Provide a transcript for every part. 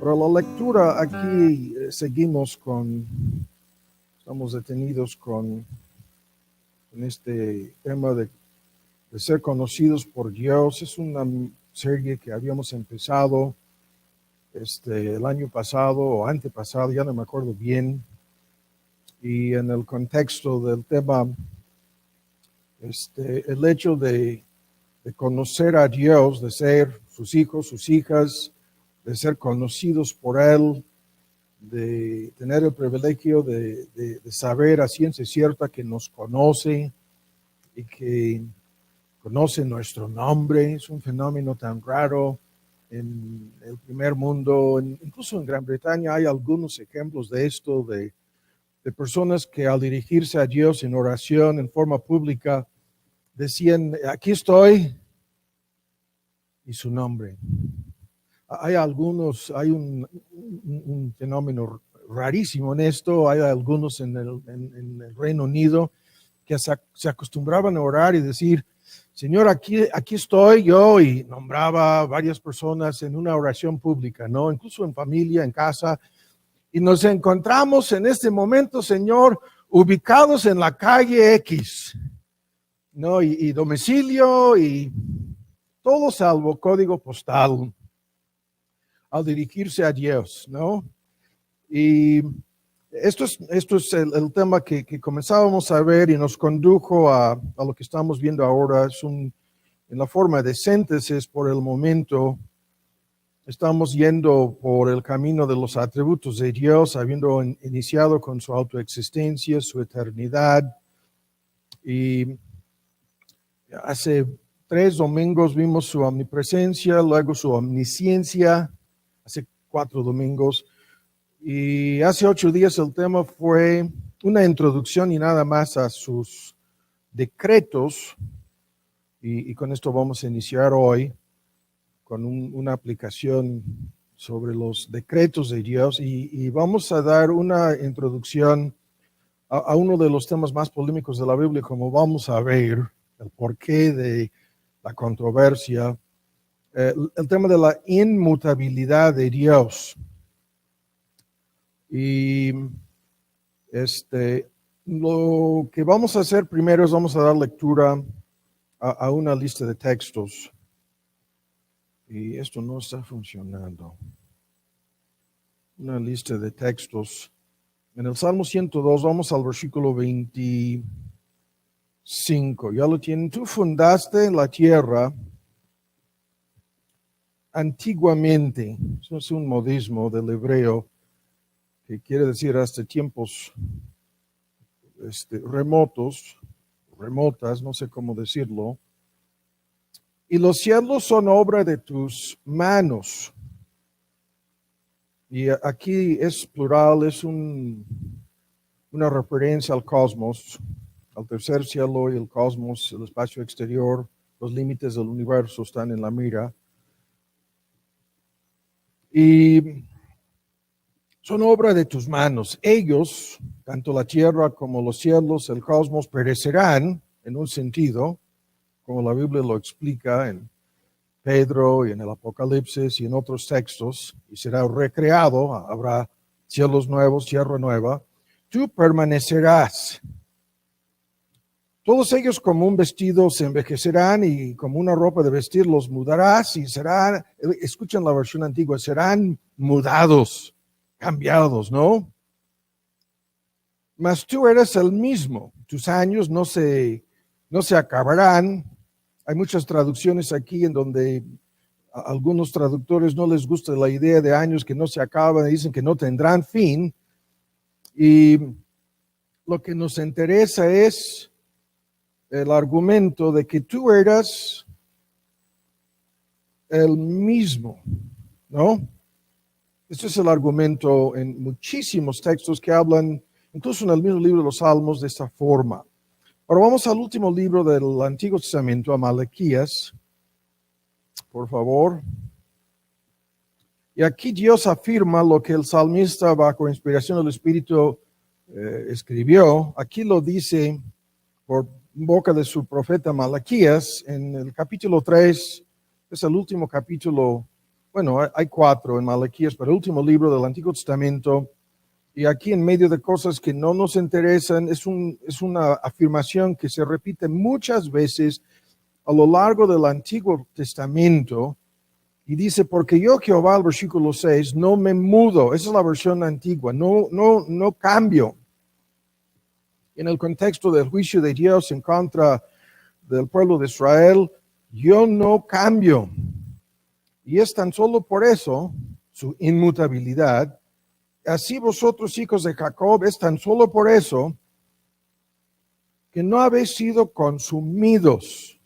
Para la lectura aquí estamos detenidos con este tema de ser conocidos por Dios. Es una serie que habíamos empezado el año pasado o antepasado, ya no me acuerdo bien. Y en el contexto del tema, el hecho de conocer a Dios, de ser sus hijos, sus hijas, de ser conocidos por Él, de tener el privilegio de saber a ciencia cierta que nos conoce y que conoce nuestro nombre. Es un fenómeno tan raro en el primer mundo. Incluso en Gran Bretaña hay algunos ejemplos de esto, de personas que al dirigirse a Dios en oración en forma pública decían: aquí estoy, y su nombre. Hay un fenómeno rarísimo en esto. Hay algunos en el Reino Unido que se acostumbraban a orar y decir: Señor, aquí estoy yo, y nombraba varias personas en una oración pública, ¿no? Incluso en familia, en casa. Y nos encontramos en este momento, Señor, ubicados en la calle X, ¿no? Y domicilio y todo salvo código postal, al dirigirse a Dios, ¿no? Y esto es el tema que comenzábamos a ver y nos condujo a lo que estamos viendo ahora. En la forma de síntesis por el momento. Estamos yendo por el camino de los atributos de Dios, habiendo iniciado con su autoexistencia, su eternidad. Y hace 3 domingos vimos su omnipresencia, luego su omnisciencia, hace 4 domingos. Y hace 8 días el tema fue una introducción y nada más a sus decretos. Y con esto vamos a iniciar hoy con una aplicación sobre los decretos de Dios. Y vamos a dar una introducción a uno de los temas más polémicos de la Biblia, como vamos a ver, el porqué de la controversia, el tema de la inmutabilidad de Dios. Y lo que vamos a hacer primero es vamos a dar lectura a una lista de textos. Y esto no está funcionando. Una lista de textos. En el Salmo 102 vamos al versículo 25. Ya lo tienen. Tú fundaste la tierra antiguamente. Eso es un modismo del hebreo que quiere decir hasta tiempos remotas, no sé cómo decirlo. Y los cielos son obra de tus manos. Y aquí es plural, es una referencia al cosmos, al tercer cielo y el cosmos, el espacio exterior. Los límites del universo están en la mira. Y son obra de tus manos. Ellos, tanto la tierra como los cielos, el cosmos, perecerán en un sentido, como la Biblia lo explica en Pedro y en el Apocalipsis y en otros textos, y será recreado, habrá cielos nuevos, tierra nueva. Tú permanecerás. Todos ellos como un vestido se envejecerán, y como una ropa de vestir los mudarás, y serán, escuchen la versión antigua, serán mudados, cambiados, ¿no? Mas tú eres el mismo, tus años no se acabarán. Hay muchas traducciones aquí en donde a algunos traductores no les gusta la idea de años que no se acaban, y dicen que no tendrán fin. Y lo que nos interesa es el argumento de que tú eras el mismo, ¿no? Este es el argumento en muchísimos textos que hablan, incluso en el mismo libro de los Salmos, de esta forma. Ahora vamos al último libro del Antiguo Testamento, a Malaquías, por favor. Y aquí Dios afirma lo que el salmista, bajo inspiración del Espíritu, escribió. Aquí lo dice por boca de su profeta Malaquías en el capítulo 3, es el último capítulo bueno, hay 4 en Malaquías, pero el último libro del Antiguo Testamento. Y aquí en medio de cosas que no nos interesan, es una afirmación que se repite muchas veces a lo largo del Antiguo Testamento. Y dice, porque yo Jehová, el versículo 6, no me mudo. Esa es la versión antigua, no cambio. En el contexto del juicio de Dios en contra del pueblo de Israel, yo no cambio. Y es tan solo por eso, su inmutabilidad, así vosotros, hijos de Jacob, es tan solo por eso que no habéis sido consumidos,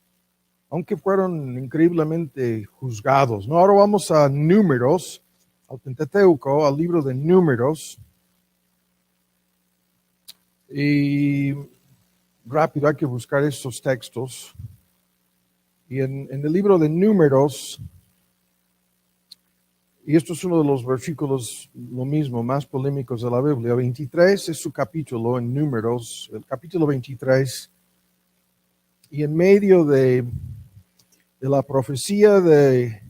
aunque fueron increíblemente juzgados. ¿No? Ahora vamos a Números, al Pentateuco, al libro de Números. Y rápido hay que buscar estos textos. Y en el libro de Números, y esto es uno de los versículos, lo mismo, más polémicos de la Biblia, 23 es su capítulo en Números, el capítulo 23, y en medio de la profecía de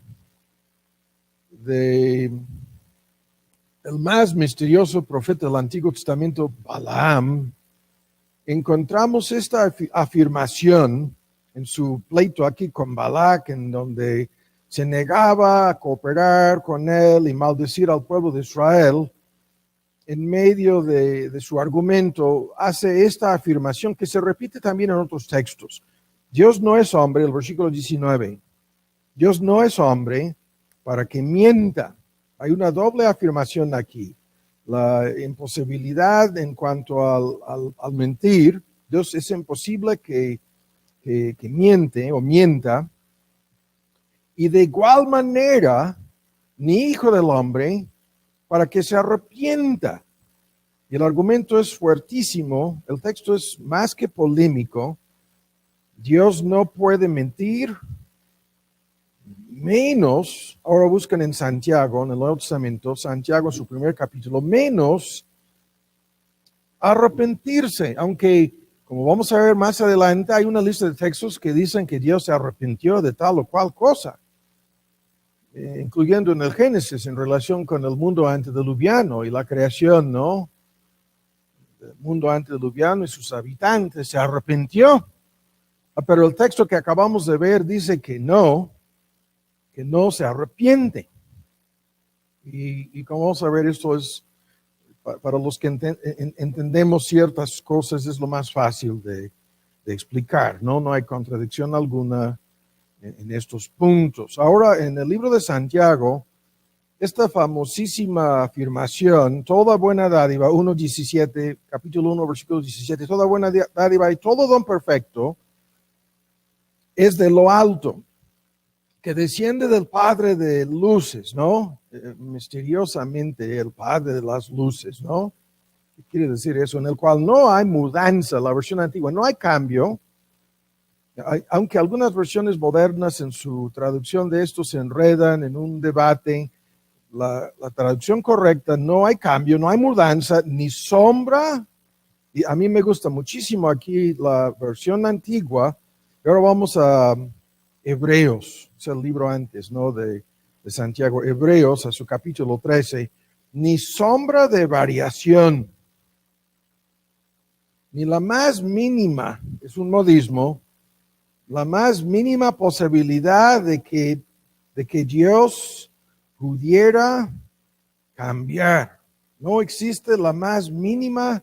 el más misterioso profeta del Antiguo Testamento, Balaam, encontramos esta afirmación en su pleito aquí con Balac, en donde se negaba a cooperar con él y maldecir al pueblo de Israel. En medio de su argumento, hace esta afirmación que se repite también en otros textos. Dios no es hombre, el versículo 19. Dios no es hombre para que mienta. Hay una doble afirmación aquí. La imposibilidad en cuanto al mentir. Dios es imposible que miente o mienta. Y de igual manera, ni hijo del hombre para que se arrepienta. Y el argumento es fuertísimo, el texto es más que polémico. Dios no puede mentir, menos, ahora buscan en Santiago, en el Nuevo Testamento, Santiago, su primer capítulo, menos arrepentirse, aunque, como vamos a ver más adelante, hay una lista de textos que dicen que Dios se arrepintió de tal o cual cosa, incluyendo en el Génesis, en relación con el mundo antediluviano y la creación, ¿no? El mundo antediluviano y sus habitantes, se arrepintió. Pero el texto que acabamos de ver dice que no se arrepiente. Y como vamos a ver, esto es, para los que entendemos ciertas cosas, es lo más fácil de explicar, ¿no? No hay contradicción alguna en estos puntos. Ahora, en el libro de Santiago, esta famosísima afirmación, toda buena dádiva, 1:17, capítulo 1, versículo 17, toda buena dádiva y todo don perfecto es de lo alto, que desciende del Padre de luces, ¿no? Misteriosamente el Padre de las luces, ¿no? ¿Qué quiere decir eso? En el cual no hay mudanza, la versión antigua, no hay cambio, aunque algunas versiones modernas en su traducción de esto se enredan en un debate. La traducción correcta, no hay cambio, no hay mudanza, ni sombra. Y a mí me gusta muchísimo aquí la versión antigua. Y ahora vamos a Hebreos, es el libro antes, ¿no? De Santiago. Hebreos, a su capítulo 13. Ni sombra de variación, ni la más mínima, es un modismo, la más mínima posibilidad de que Dios pudiera cambiar. No existe la más mínima,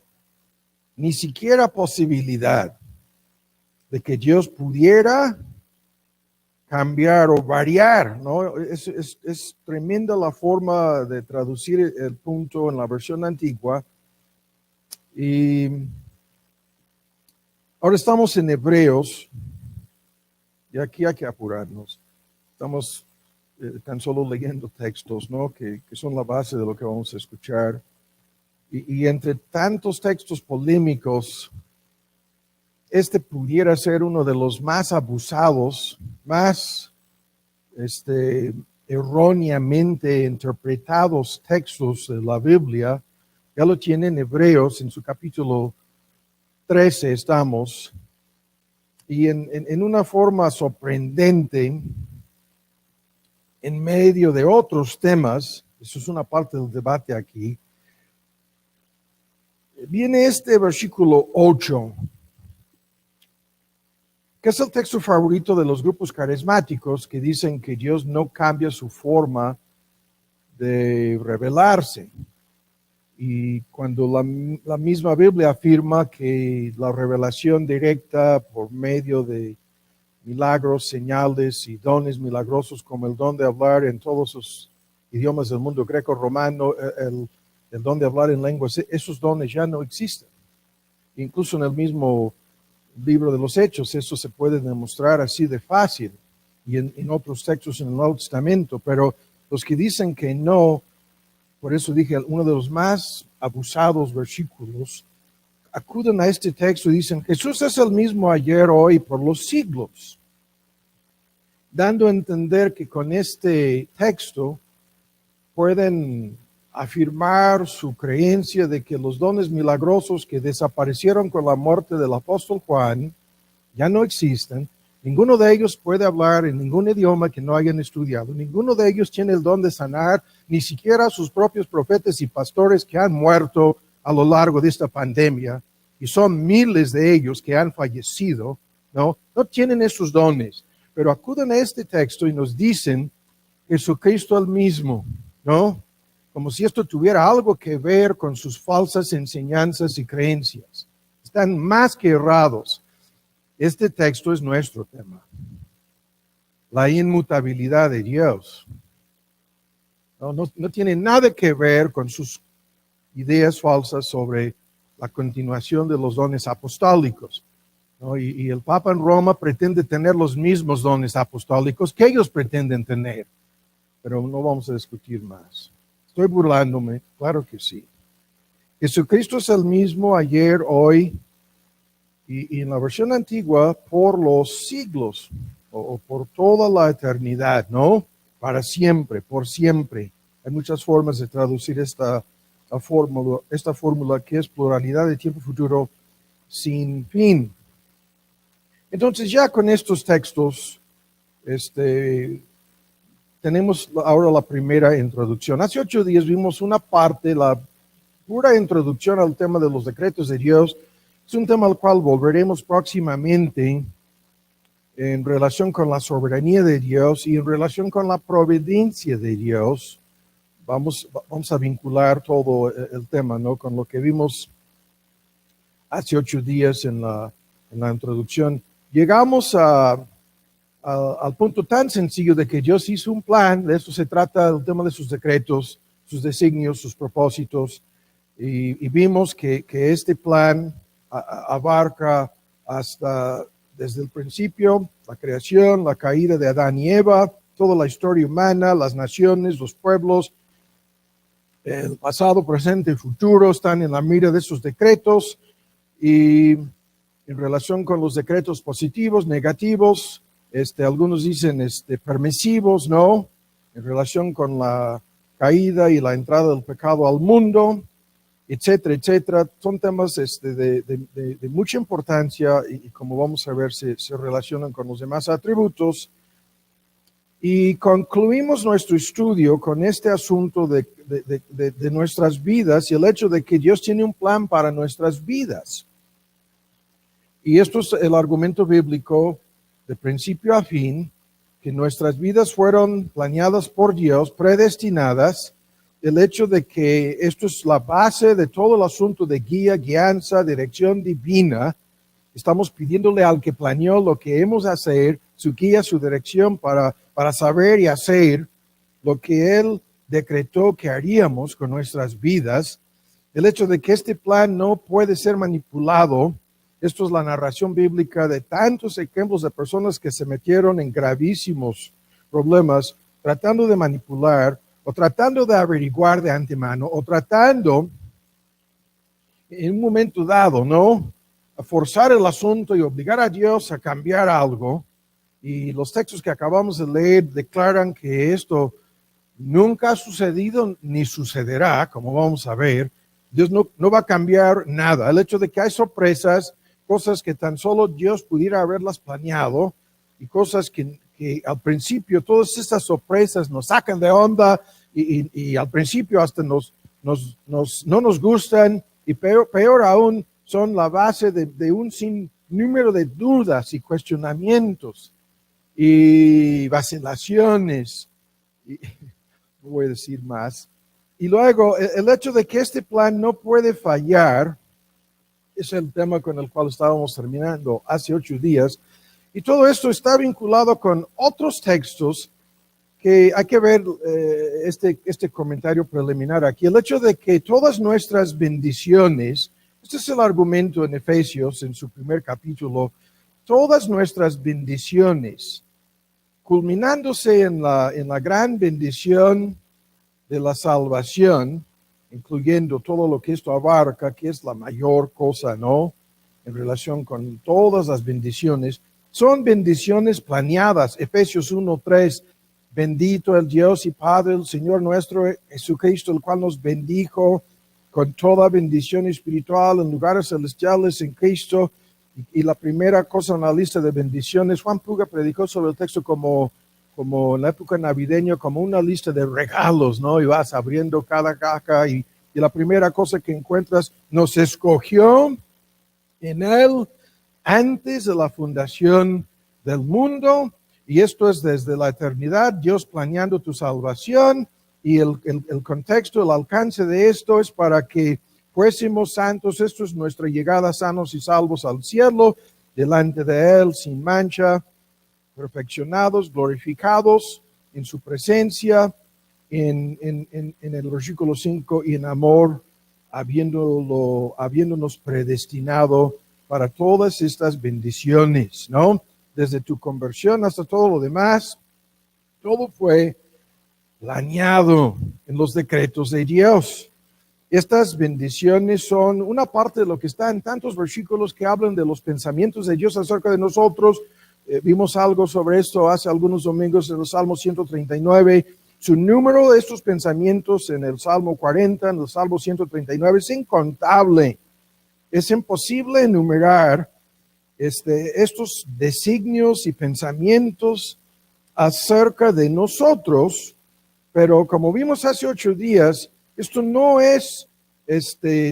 ni siquiera posibilidad de que Dios pudiera cambiar o variar, ¿no? Es tremenda la forma de traducir el punto en la versión antigua. Y ahora estamos en Hebreos, y aquí hay que apurarnos. Estamos tan solo leyendo textos, ¿no? Que son la base de lo que vamos a escuchar. Y entre tantos textos polémicos, este pudiera ser uno de los más abusados, más erróneamente interpretados textos de la Biblia. Ya lo tienen Hebreos en su capítulo 13 estamos. Y en una forma sorprendente, en medio de otros temas, eso es una parte del debate aquí, viene este versículo 8, que es el texto favorito de los grupos carismáticos que dicen que Dios no cambia su forma de revelarse. Y cuando la misma Biblia afirma que la revelación directa por medio de milagros, señales y dones milagrosos como el don de hablar en todos los idiomas del mundo greco-romano, el don de hablar en lenguas, esos dones ya no existen. Incluso en el mismo libro de los Hechos, eso se puede demostrar así de fácil, y en otros textos en el Nuevo Testamento, pero los que dicen que no, por eso dije, uno de los más abusados versículos, acuden a este texto y dicen, Jesús es el mismo ayer, hoy, por los siglos, dando a entender que con este texto pueden afirmar su creencia de que los dones milagrosos que desaparecieron con la muerte del apóstol Juan ya no existen. Ninguno de ellos puede hablar en ningún idioma que no hayan estudiado. Ninguno de ellos tiene el don de sanar, ni siquiera sus propios profetas y pastores que han muerto a lo largo de esta pandemia, y son miles de ellos que han fallecido, no tienen esos dones. Pero acuden a este texto y nos dicen Jesucristo el mismo, ¿no? Como si esto tuviera algo que ver con sus falsas enseñanzas y creencias. Están más que errados. Este texto es nuestro tema. La inmutabilidad de Dios. No tiene nada que ver con sus ideas falsas sobre la continuación de los dones apostólicos, ¿no? Y el Papa en Roma pretende tener los mismos dones apostólicos que ellos pretenden tener. Pero no vamos a discutir más. Estoy burlándome, claro que sí. Jesucristo es el mismo ayer, hoy, y en la versión antigua, por los siglos, o por toda la eternidad, ¿no? Para siempre, por siempre. Hay muchas formas de traducir esta fórmula que es pluralidad de tiempo futuro sin fin. Entonces ya con estos textos, tenemos ahora la primera introducción. Hace 8 días vimos una parte, la pura introducción al tema de los decretos de Dios. Es un tema al cual volveremos próximamente en relación con la soberanía de Dios y en relación con la providencia de Dios. Vamos a vincular todo el tema, ¿no? Con lo que vimos hace 8 días en la introducción. Llegamos al punto tan sencillo de que Dios hizo un plan. De eso se trata el tema de sus decretos, sus designios, sus propósitos. Y vimos que este plan abarca hasta desde el principio, la creación, la caída de Adán y Eva, toda la historia humana, las naciones, los pueblos, el pasado, presente y futuro están en la mira de esos decretos. Y en relación con los decretos positivos, negativos, algunos dicen permisivos, ¿no? En relación con la caída y la entrada del pecado al mundo, etcétera, etcétera. Son temas de mucha importancia y como vamos a ver se relacionan con los demás atributos. Y concluimos nuestro estudio con este asunto de nuestras vidas y el hecho de que Dios tiene un plan para nuestras vidas. Y esto es el argumento bíblico de principio a fin, que nuestras vidas fueron planeadas por Dios, predestinadas. El hecho de que esto es la base de todo el asunto de guía, guianza, dirección divina. Estamos pidiéndole al que planeó lo que hemos de hacer, su guía, su dirección para saber y hacer lo que Él decretó que haríamos con nuestras vidas. El hecho de que este plan no puede ser manipulado. Esto es la narración bíblica de tantos ejemplos de personas que se metieron en gravísimos problemas tratando de manipular o tratando de averiguar de antemano o tratando en un momento dado, ¿no? A forzar el asunto y obligar a Dios a cambiar algo. Y los textos que acabamos de leer declaran que esto nunca ha sucedido ni sucederá, como vamos a ver. Dios no va a cambiar nada. El hecho de que hay sorpresas, cosas que tan solo Dios pudiera haberlas planeado y cosas que que al principio todas estas sorpresas nos sacan de onda y al principio hasta no nos gustan y peor aún son la base de un sinnúmero de dudas y cuestionamientos y vacilaciones. Y, no voy a decir más. Y luego el hecho de que este plan no puede fallar es el tema con el cual estábamos terminando hace 8 días. Y todo esto está vinculado con otros textos que hay que ver este comentario preliminar aquí. El hecho de que todas nuestras bendiciones, este es el argumento en Efesios, en su primer capítulo, todas nuestras bendiciones, culminándose en la gran bendición de la salvación, incluyendo todo lo que esto abarca, que es la mayor cosa, ¿no? En relación con todas las bendiciones, son bendiciones planeadas. Efesios 1:3, bendito el Dios y Padre, el Señor nuestro Jesucristo, el cual nos bendijo con toda bendición espiritual en lugares celestiales en Cristo. Y la primera cosa en la lista de bendiciones, Juan Puga predicó sobre el texto como en la época navideña, como una lista de regalos, ¿no? Y vas abriendo cada caja y la primera cosa que encuentras, nos escogió en Él antes de la fundación del mundo, y esto es desde la eternidad, Dios planeando tu salvación, y el contexto, el alcance de esto es para que fuésemos santos. Esto es nuestra llegada sanos y salvos al cielo, delante de Él, sin mancha, perfeccionados, glorificados en su presencia, en el versículo 5, y en amor, habiéndonos predestinado para todas estas bendiciones, ¿no? Desde tu conversión hasta todo lo demás, todo fue planeado en los decretos de Dios. Estas bendiciones son una parte de lo que está en tantos versículos que hablan de los pensamientos de Dios acerca de nosotros. Vimos algo sobre esto hace algunos domingos en el Salmo 139. Su número de estos pensamientos en el Salmo 40, en el Salmo 139, es incontable. Es imposible enumerar estos designios y pensamientos acerca de nosotros, pero como vimos hace 8 días, esto no es,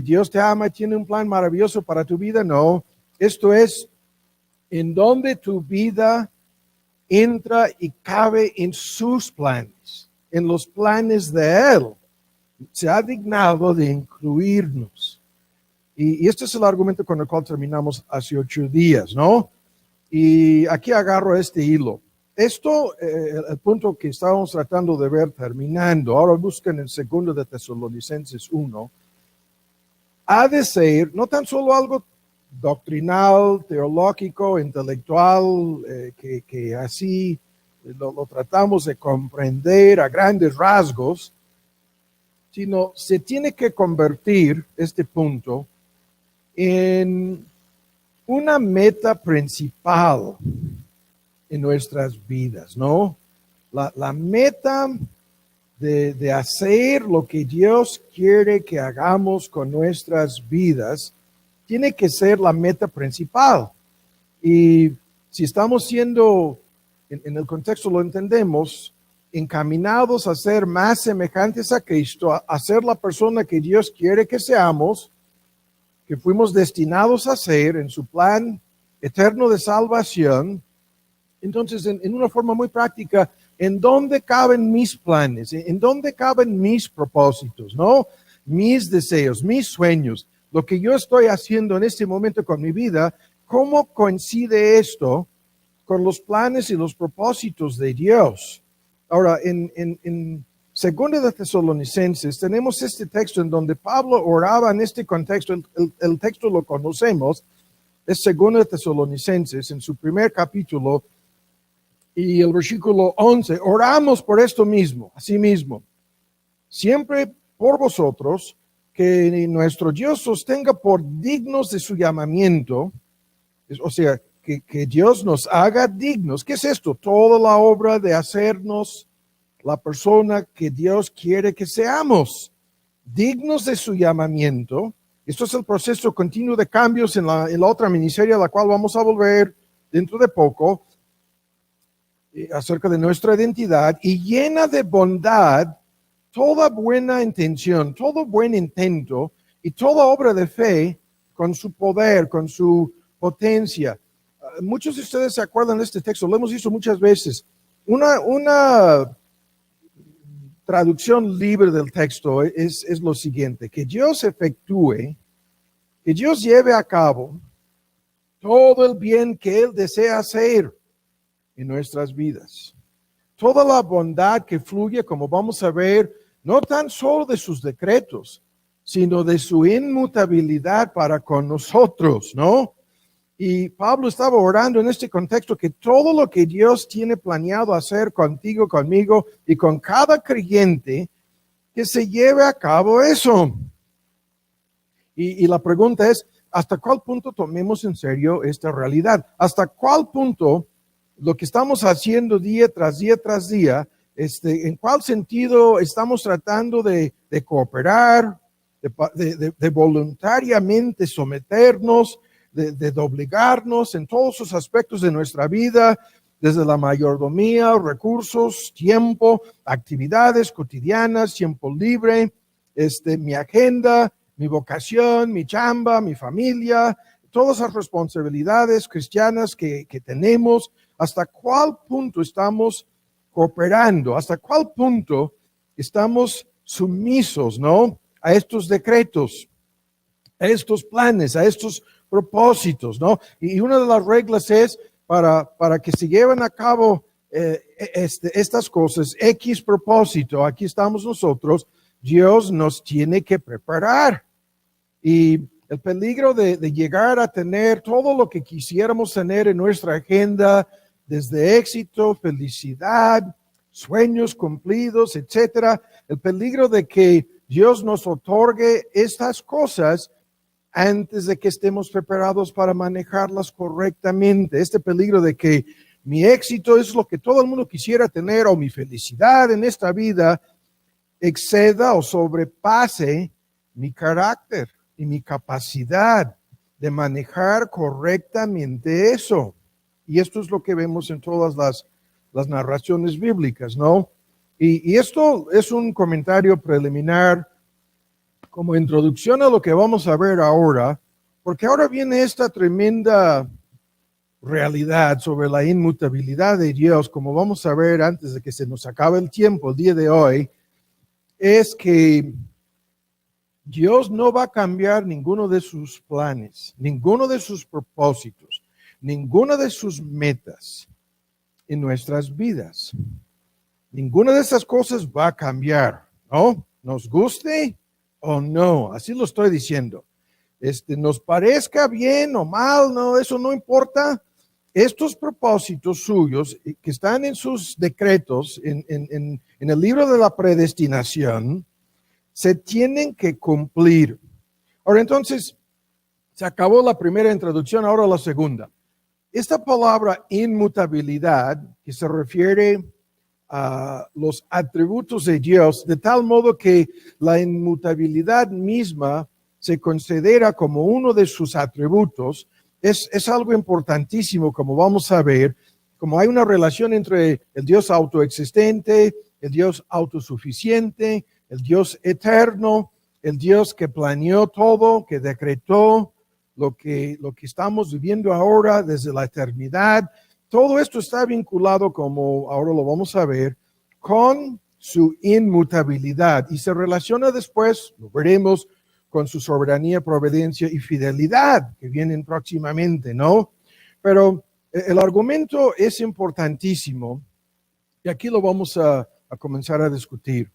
Dios te ama y tiene un plan maravilloso para tu vida, no. Esto es en donde tu vida entra y cabe en sus planes, en los planes de Él. Se ha dignado de incluirnos. Y este es el argumento con el cual terminamos hace 8 días, ¿no? Y aquí agarro este hilo. Esto, el punto que estábamos tratando de ver terminando, ahora busquen en 2 de Tesalonicenses 1, ha de ser no tan solo algo doctrinal, teológico, intelectual, que así lo tratamos de comprender a grandes rasgos, sino se tiene que convertir este punto en una meta principal en nuestras vidas, ¿no? La meta de hacer lo que Dios quiere que hagamos con nuestras vidas tiene que ser la meta principal. Y si estamos siendo, en el contexto lo entendemos, encaminados a ser más semejantes a Cristo, a ser la persona que Dios quiere que seamos, que fuimos destinados a ser en su plan eterno de salvación, entonces en una forma muy práctica, ¿en dónde caben mis planes? ¿En dónde caben mis propósitos? ¿No? Mis deseos, mis sueños, lo que yo estoy haciendo en este momento con mi vida, ¿cómo coincide esto con los planes y los propósitos de Dios? Ahora, en 2 de Tesalonicenses tenemos este texto en donde Pablo oraba en este contexto, el texto lo conocemos, es 2 de Tesalonicenses, en su primer capítulo, y el versículo 11, oramos por esto mismo, así mismo, siempre por vosotros, que nuestro Dios sostenga por dignos de su llamamiento, o sea, que Dios nos haga dignos. ¿Qué es esto? Toda la obra de hacernos la persona que Dios quiere que seamos, dignos de su llamamiento. Esto es el proceso continuo de cambios en la otra miniserie a la cual vamos a volver dentro de poco. acerca de nuestra identidad y llena de bondad toda buena intención, todo buen intento y toda obra de fe con su poder, con su potencia. Muchos de ustedes se acuerdan de este texto, lo hemos visto muchas veces. Una traducción libre del texto es lo siguiente: que Dios efectúe, que Dios lleve a cabo todo el bien que Él desea hacer en nuestras vidas. Toda la bondad que fluye, como vamos a ver, no tan solo de sus decretos, sino de su inmutabilidad para con nosotros, ¿no? Y Pablo estaba orando en este contexto que todo lo que Dios tiene planeado hacer contigo, conmigo y con cada creyente, que se lleve a cabo eso. Y la pregunta es, ¿hasta cuál punto tomemos en serio esta realidad? ¿Hasta cuál punto lo que estamos haciendo día tras día tras día, en cuál sentido estamos tratando de cooperar, de voluntariamente someternos, de doblegarnos en todos los aspectos de nuestra vida, desde la mayordomía, recursos, tiempo, actividades cotidianas, tiempo libre, mi agenda, mi vocación, mi chamba, mi familia, todas las responsabilidades cristianas que tenemos? ¿Hasta cuál punto estamos cooperando? ¿Hasta cuál punto estamos sumisos, ¿no?, a estos decretos, a estos planes, a estos propósitos, ¿no? Y una de las reglas es para que se lleven a cabo estas cosas, X propósito, aquí estamos nosotros, Dios nos tiene que preparar. Y el peligro de llegar a tener todo lo que quisiéramos tener en nuestra agenda, desde éxito, felicidad, sueños cumplidos, etcétera, el peligro de que Dios nos otorgue estas cosas antes de que estemos preparados para manejarlas correctamente. Este peligro de que mi éxito es lo que todo el mundo quisiera tener, o mi felicidad en esta vida exceda o sobrepase mi carácter y mi capacidad de manejar correctamente eso. Y esto es lo que vemos en todas las narraciones bíblicas, ¿no? Y esto es un comentario preliminar como introducción a lo que vamos a ver ahora, porque ahora viene esta tremenda realidad sobre la inmutabilidad de Dios, como vamos a ver antes de que se nos acabe el tiempo el día de hoy, es que Dios no va a cambiar ninguno de sus planes, ninguno de sus propósitos, ninguna de sus metas en nuestras vidas. Ninguna de esas cosas va a cambiar, ¿no? Nos guste o no, así lo estoy diciendo. Nos parezca bien o mal, no, eso no importa. Estos propósitos suyos que están en sus decretos, en el libro de la predestinación, se tienen que cumplir. Ahora entonces, se acabó la primera introducción, ahora la segunda. Esta palabra inmutabilidad, que se refiere a los atributos de Dios, de tal modo que la inmutabilidad misma se considera como uno de sus atributos, es algo importantísimo, como vamos a ver, como hay una relación entre el Dios autoexistente, el Dios autosuficiente, el Dios eterno, el Dios que planeó todo, que decretó lo que estamos viviendo ahora desde la eternidad. Todo esto está vinculado, como ahora lo vamos a ver, con su inmutabilidad y se relaciona después, lo veremos, con su soberanía, providencia y fidelidad que vienen próximamente, ¿no? Pero el argumento es importantísimo y aquí lo vamos a comenzar a discutir.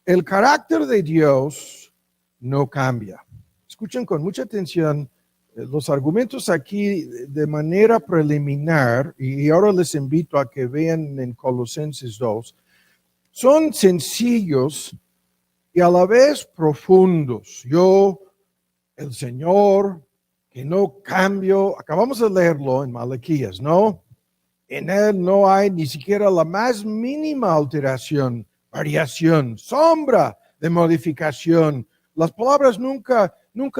El carácter de Dios no cambia. Escuchen con mucha atención los argumentos aquí de manera preliminar, y ahora les invito a que vean en Colosenses 2, son sencillos y a la vez profundos. Yo, el Señor, que no cambio, acabamos de leerlo en Malaquías, ¿no? En Él no hay ni siquiera la más mínima alteración, variación, sombra de modificación. Las palabras nunca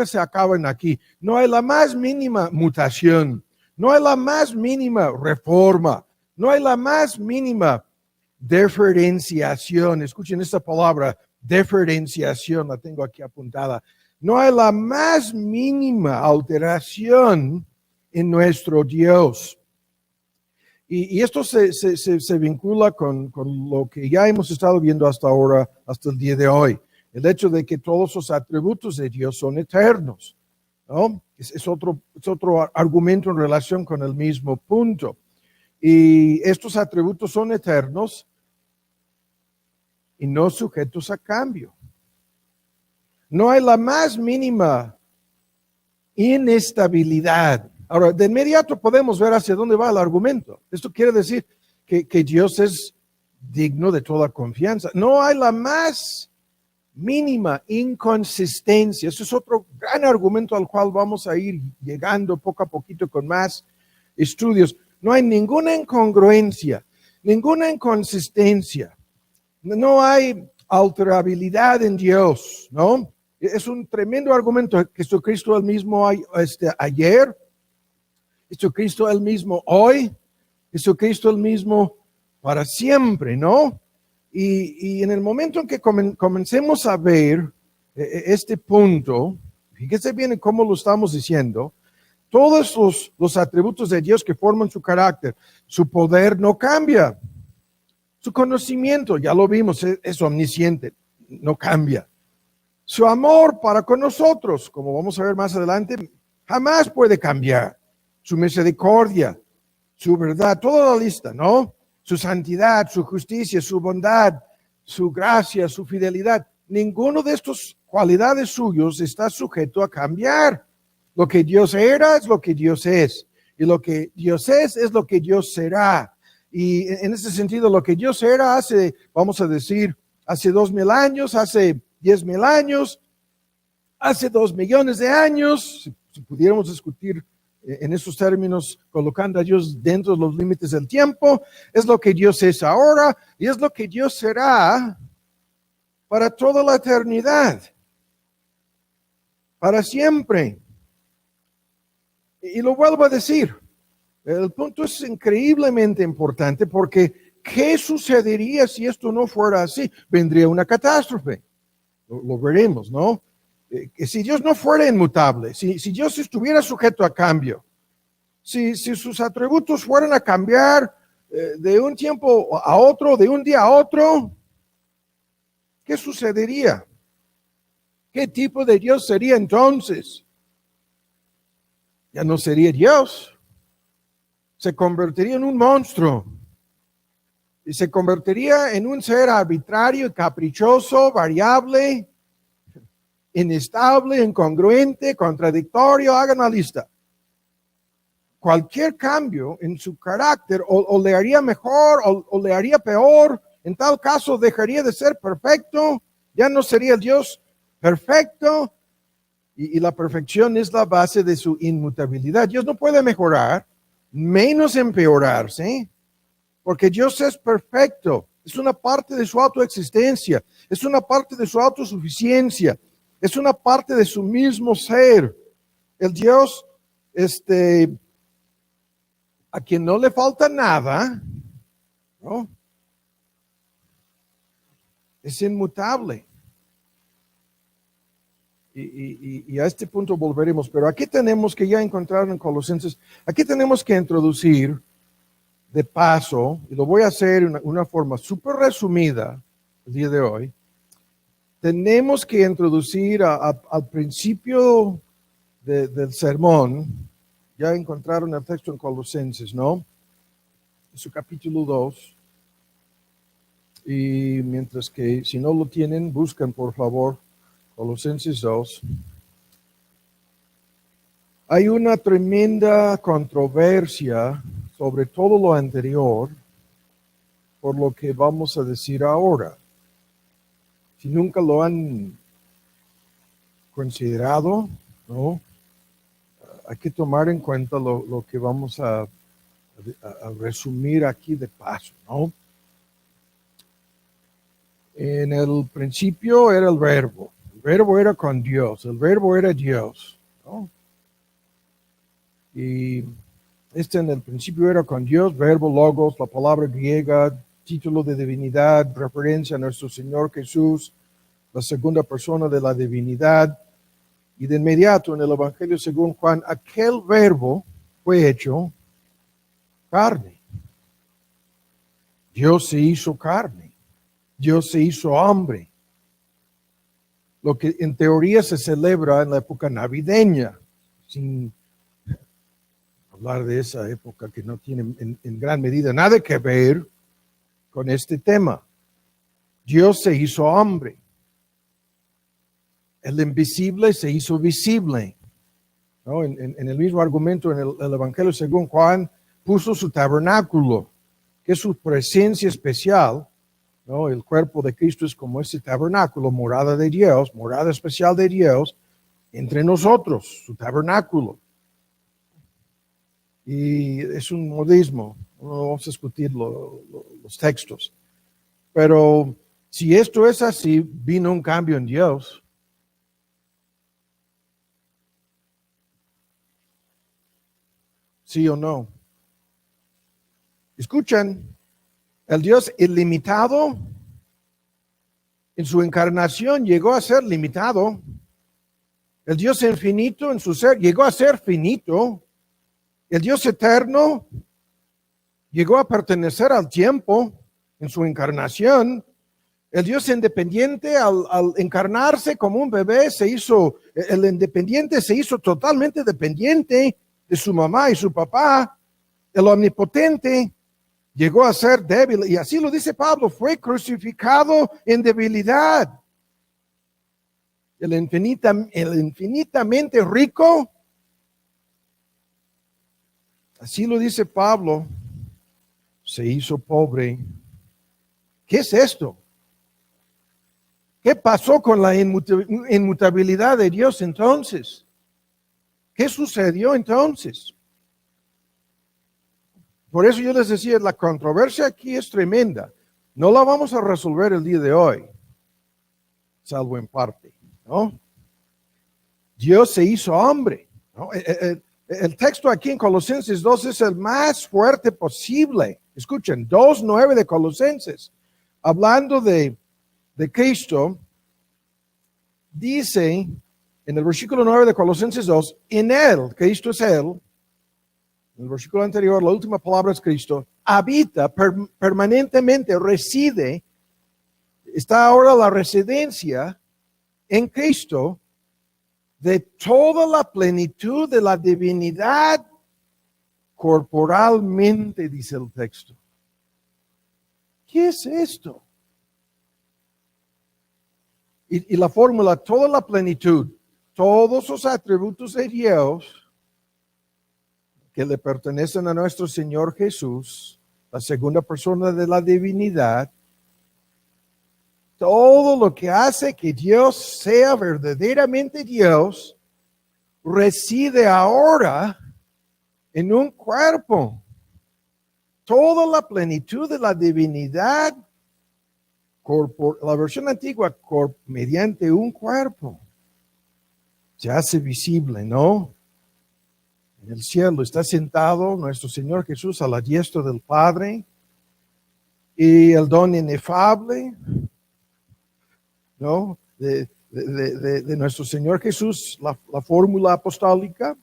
se acaban aquí. No hay la más mínima mutación, no hay la más mínima reforma. No hay la más mínima diferenciación. Escuchen esta palabra, diferenciación, la tengo aquí apuntada. No hay la más mínima alteración en nuestro Dios. Y esto se vincula con lo que ya hemos estado viendo hasta ahora, hasta el día de hoy. El hecho de que todos los atributos de Dios son eternos, ¿no? Es otro argumento en relación con el mismo punto. Y estos atributos son eternos y no sujetos a cambio. No hay la más mínima inestabilidad. Ahora, de inmediato podemos ver hacia dónde va el argumento. Esto quiere decir que Dios es digno de toda confianza. No hay la más mínima inconsistencia. Eso es otro gran argumento al cual vamos a ir llegando poco a poquito con más estudios. No hay ninguna incongruencia, ninguna inconsistencia. No hay alterabilidad en Dios, ¿no? Es un tremendo argumento. Jesucristo el mismo ayer, Jesucristo el mismo hoy, Jesucristo el mismo para siempre, ¿no? Y en el momento en que comencemos a ver este punto, fíjese bien en cómo lo estamos diciendo, todos los atributos de Dios que forman su carácter, su poder no cambia, su conocimiento, ya lo vimos, es omnisciente, no cambia. Su amor para con nosotros, como vamos a ver más adelante, jamás puede cambiar. Su misericordia, su verdad, toda la lista, ¿no? Su santidad, su justicia, su bondad, su gracia, su fidelidad. Ninguno de estas cualidades suyos está sujeto a cambiar. Lo que Dios era es lo que Dios es. Y lo que Dios es lo que Dios será. Y en ese sentido, lo que Dios era hace, vamos a decir, hace 2000 años, hace 10,000 años, hace 2 millones de años, si pudiéramos discutir en esos términos, colocando a Dios dentro de los límites del tiempo, es lo que Dios es ahora y es lo que Dios será para toda la eternidad, para siempre. Y lo vuelvo a decir, el punto es increíblemente importante porque ¿qué sucedería si esto no fuera así? Vendría una catástrofe, lo veremos, ¿no? Si Dios no fuera inmutable, si Dios estuviera sujeto a cambio, si sus atributos fueran a cambiar de un tiempo a otro, de un día a otro, ¿qué sucedería? ¿Qué tipo de Dios sería entonces? Ya no sería Dios. Se convertiría en un monstruo. Y se convertiría en un ser arbitrario, caprichoso, variable, inestable, incongruente, contradictorio. Hagan una lista. Cualquier cambio en su carácter o le haría mejor o le haría peor. En tal caso dejaría de ser perfecto. Ya no sería el Dios perfecto. Y la perfección es la base de su inmutabilidad. Dios no puede mejorar, menos empeorarse, porque Dios es perfecto. Es una parte de su autoexistencia. Es una parte de su autosuficiencia. Es una parte de su mismo ser. El Dios, a quien no le falta nada, ¿no? Es inmutable. Y a este punto volveremos, pero aquí tenemos que ya encontrar en Colosenses, aquí tenemos que introducir de paso, y lo voy a hacer en una forma súper resumida el día de hoy, tenemos que introducir al principio del sermón, ya encontraron el texto en Colosenses, ¿no? En su capítulo 2. Y mientras que si no lo tienen, buscan por favor Colosenses 2. Hay una tremenda controversia sobre todo lo anterior por lo que vamos a decir ahora. Si nunca lo han considerado, ¿no? Hay que tomar en cuenta lo que vamos a resumir aquí de paso, ¿no? En el principio era el verbo era con Dios, el verbo era Dios, ¿no? Y Este en el principio era con Dios, verbo logos, la palabra griega, título de divinidad, referencia a nuestro Señor Jesús, la segunda persona de la divinidad. Y de inmediato en el Evangelio según Juan, aquel verbo fue hecho carne. Dios se hizo carne. Dios se hizo hombre. Lo que en teoría se celebra en la época navideña, sin hablar de esa época que no tiene en gran medida nada que ver con este tema. Dios se hizo hombre. El invisible se hizo visible. ¿No? En el mismo argumento en el Evangelio según Juan, puso su tabernáculo, que es su presencia especial. ¿No? El cuerpo de Cristo es como ese tabernáculo, morada de Dios, morada especial de Dios, entre nosotros, su tabernáculo. Y es un modismo, no vamos a discutir los textos. Pero si esto es así, vino un cambio en Dios. ¿Sí o no? Escuchen, el Dios ilimitado en su encarnación llegó a ser limitado. El Dios infinito en su ser llegó a ser finito. El Dios eterno llegó a pertenecer al tiempo en su encarnación. El Dios independiente al encarnarse como un bebé el independiente se hizo totalmente dependiente de su mamá y su papá. El omnipotente llegó a ser débil, y así lo dice Pablo, fue crucificado en debilidad. El infinitamente rico, así lo dice Pablo, se hizo pobre. ¿Qué es esto? ¿Qué pasó con la inmutabilidad de Dios entonces? ¿Qué sucedió entonces? Por eso yo les decía, la controversia aquí es tremenda. No la vamos a resolver el día de hoy, salvo en parte, ¿no? Dios se hizo hombre, ¿no? El texto aquí en Colosenses 2 es el más fuerte posible. Escuchen, 2:9 de Colosenses, hablando de Cristo, dice en el versículo 9 de Colosenses 2, en Él, Cristo es Él, en el versículo anterior, la última palabra es Cristo, habita permanentemente, reside, está ahora la residencia en Cristo de toda la plenitud de la divinidad corporalmente, dice el texto. ¿Qué es esto? Y la fórmula, toda la plenitud, todos los atributos de Dios que le pertenecen a nuestro Señor Jesús, la segunda persona de la divinidad, todo lo que hace que Dios sea verdaderamente Dios, reside ahora en un cuerpo. Toda la plenitud de la divinidad, la versión antigua, mediante un cuerpo, se hace visible, ¿no? En el cielo está sentado nuestro Señor Jesús a la diestra del Padre, y el don inefable, ¿no? De nuestro Señor Jesús, la fórmula apostólica.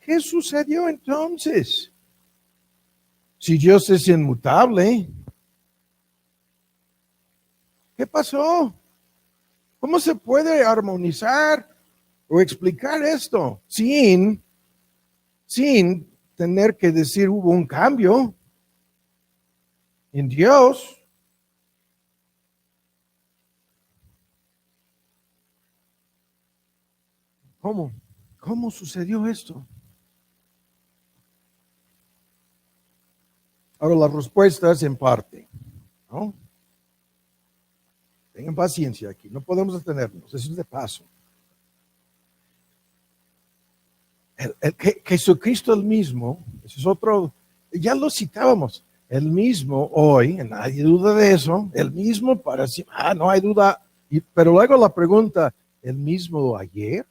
¿Qué sucedió entonces? Si Dios es inmutable, ¿qué pasó? ¿Cómo se puede armonizar o explicar esto sin tener que decir hubo un cambio en Dios? ¿Cómo sucedió esto? Ahora la respuesta es en parte, ¿no? Tengan paciencia aquí, no podemos detenernos, eso es de paso. Jesucristo el mismo, ese es otro, ya lo citábamos, el mismo hoy, nadie duda de eso, el mismo para sí, no hay duda, pero luego la pregunta, ¿el mismo ayer?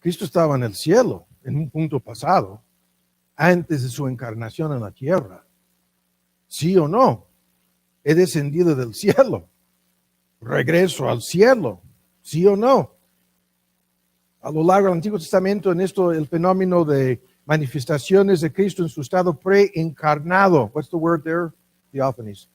Cristo estaba en el cielo, en un punto pasado, antes de su encarnación en la tierra. ¿Sí o no? He descendido del cielo. Regreso al cielo. ¿Sí o no? A lo largo del Antiguo Testamento, en esto, el fenómeno de manifestaciones de Cristo en su estado preencarnado. What's the word there? Theophanies.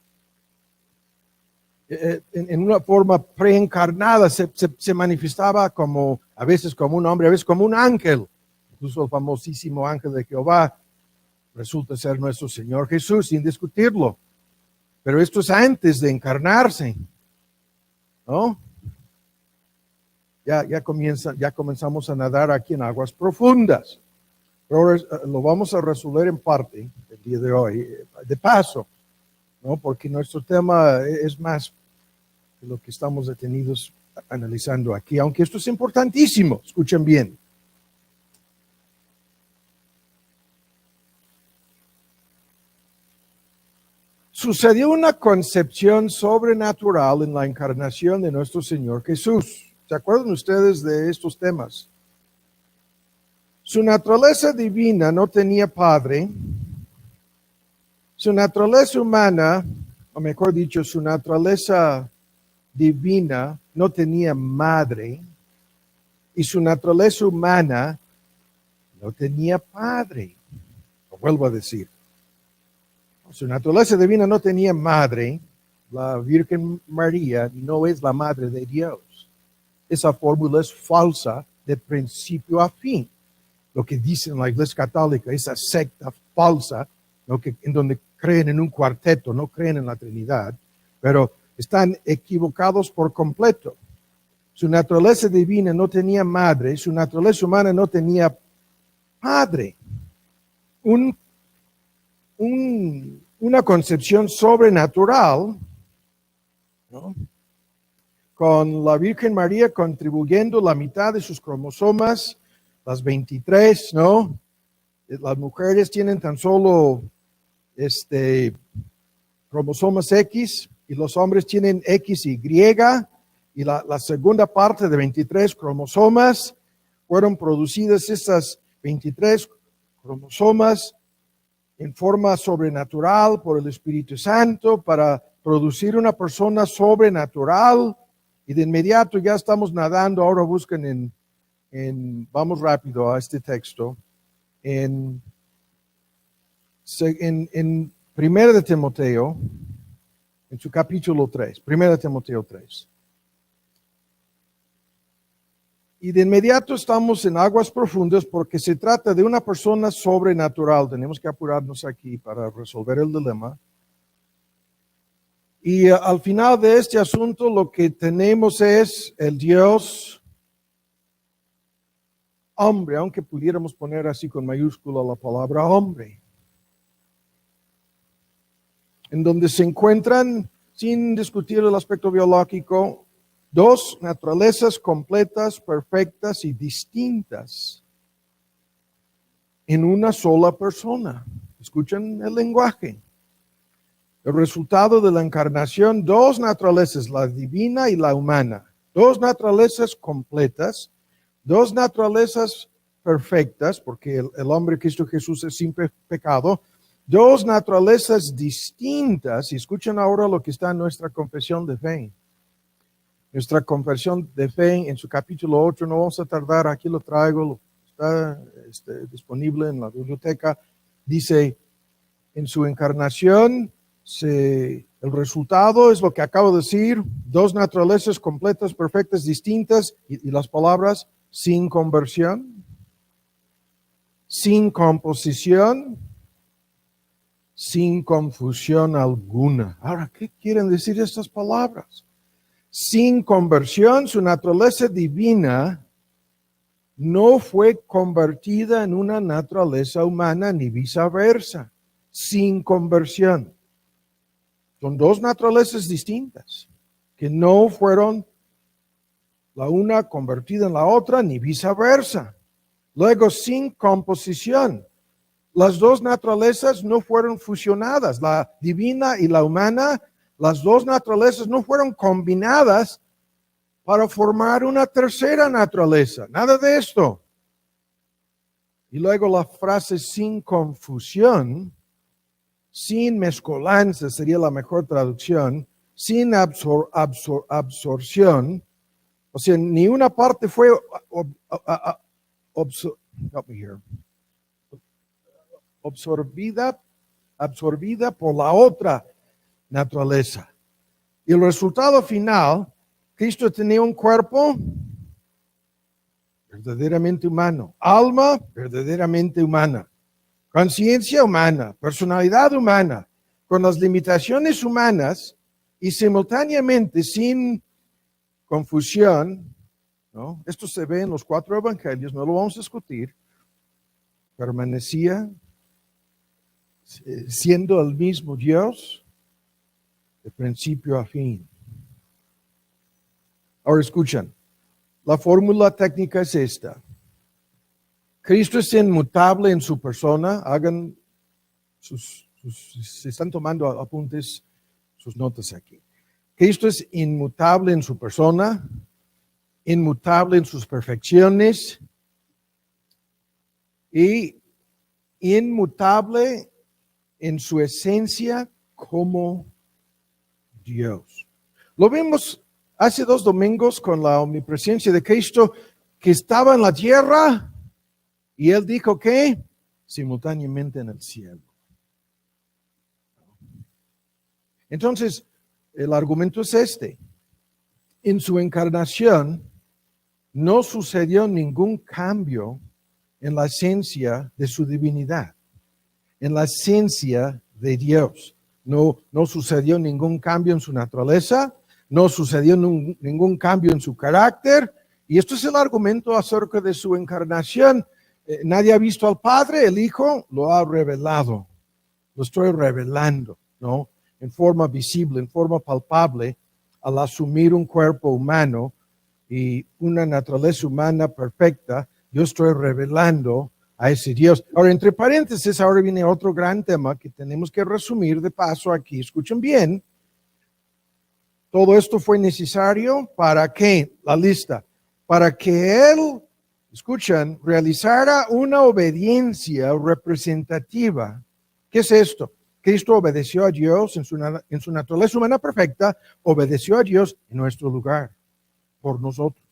En una forma preencarnada se manifestaba como, a veces como un hombre, a veces como un ángel. Incluso el famosísimo ángel de Jehová resulta ser nuestro Señor Jesús, sin discutirlo. Pero esto es antes de encarnarse, ¿no? Ya comenzamos a nadar aquí en aguas profundas. Pero ahora lo vamos a resolver en parte el día de hoy, de paso, ¿no? Porque nuestro tema es más de lo que estamos detenidos analizando aquí, aunque esto es importantísimo, escuchen bien. Sucedió una concepción sobrenatural en la encarnación de nuestro Señor Jesús. ¿Se acuerdan ustedes de estos temas? Su naturaleza divina no tenía padre. Su naturaleza humana, o mejor dicho, su naturaleza divina no tenía madre. Y su naturaleza humana no tenía padre. Lo vuelvo a decir. Su naturaleza divina no tenía madre. La Virgen María no es la madre de Dios. Esa fórmula es falsa de principio a fin. Lo que dicen la Iglesia Católica, esa secta falsa, ¿no? En donde creen en un cuarteto, no creen en la Trinidad, pero están equivocados por completo. Su naturaleza divina no tenía madre, su naturaleza humana no tenía padre. Una concepción sobrenatural, ¿no? Con la Virgen María contribuyendo la mitad de sus cromosomas, las 23, ¿no? Las mujeres tienen tan solo cromosomas X y los hombres tienen XY, y la segunda parte de 23 cromosomas fueron producidas esas 23 cromosomas en forma sobrenatural por el Espíritu Santo para producir una persona sobrenatural, y de inmediato ya estamos nadando. Ahora busquen vamos rápido a este texto, en 1 de Timoteo, en su capítulo 3, 1 de Timoteo 3. Y de inmediato estamos en aguas profundas porque se trata de una persona sobrenatural. Tenemos que apurarnos aquí para resolver el dilema. Y al final de este asunto lo que tenemos es el Dios hombre, aunque pudiéramos poner así con mayúscula la palabra hombre, en donde se encuentran, sin discutir el aspecto biológico, dos naturalezas completas, perfectas y distintas en una sola persona. Escuchen el lenguaje. El resultado de la encarnación, dos naturalezas, la divina y la humana. Dos naturalezas completas, dos naturalezas perfectas, porque el hombre Cristo Jesús es sin pecado. Dos naturalezas distintas. Y escuchen ahora lo que está en nuestra confesión de fe. Nuestra confesión de fe en su capítulo 8, no vamos a tardar, aquí lo traigo, está disponible en la biblioteca. Dice, en su encarnación, el resultado es lo que acabo de decir, dos naturalezas completas, perfectas, distintas, y las palabras, sin conversión, sin composición, sin confusión alguna. Ahora, ¿qué quieren decir estas palabras? Sin conversión, su naturaleza divina no fue convertida en una naturaleza humana ni viceversa. Sin conversión. Son dos naturalezas distintas que no fueron la una convertida en la otra ni viceversa. Luego, sin composición. Las dos naturalezas no fueron fusionadas, la divina y la humana. Las dos naturalezas no fueron combinadas para formar una tercera naturaleza. Nada de esto. Y luego la frase sin confusión, sin mezcolanza sería la mejor traducción, sin absorción, o sea, ni una parte fue absorbida por la otra naturaleza. Y el resultado final, Cristo tenía un cuerpo verdaderamente humano, alma verdaderamente humana, conciencia humana, personalidad humana, con las limitaciones humanas y simultáneamente sin confusión, ¿no? Esto se ve en los 4 evangelios, no lo vamos a discutir. Permanecía siendo el mismo Dios de principio a fin. Ahora escuchan, la fórmula técnica es esta. Cristo es inmutable en su persona. Hagan si están tomando apuntes, sus notas aquí. Cristo es inmutable en su persona, inmutable en sus perfecciones y inmutable en su esencia como Dios. Lo vimos hace 2 domingos con la omnipresencia de Cristo, que estaba en la tierra y Él dijo que simultáneamente en el cielo. Entonces, el argumento es este. En su encarnación no sucedió ningún cambio en la esencia de su divinidad, en la esencia de Dios. No sucedió ningún cambio en su naturaleza, no sucedió ningún cambio en su carácter. Y esto es el argumento acerca de su encarnación. Nadie ha visto al Padre, el Hijo lo ha revelado. Lo estoy revelando, ¿no? En forma visible, en forma palpable, al asumir un cuerpo humano y una naturaleza humana perfecta, yo estoy revelando a ese Dios. Ahora, entre paréntesis, ahora viene otro gran tema que tenemos que resumir de paso aquí. Escuchen bien. Todo esto fue necesario para que, la lista, para que Él, escuchan, realizara una obediencia representativa. ¿Qué es esto? Cristo obedeció a Dios en su naturaleza humana perfecta, obedeció a Dios en nuestro lugar, por nosotros.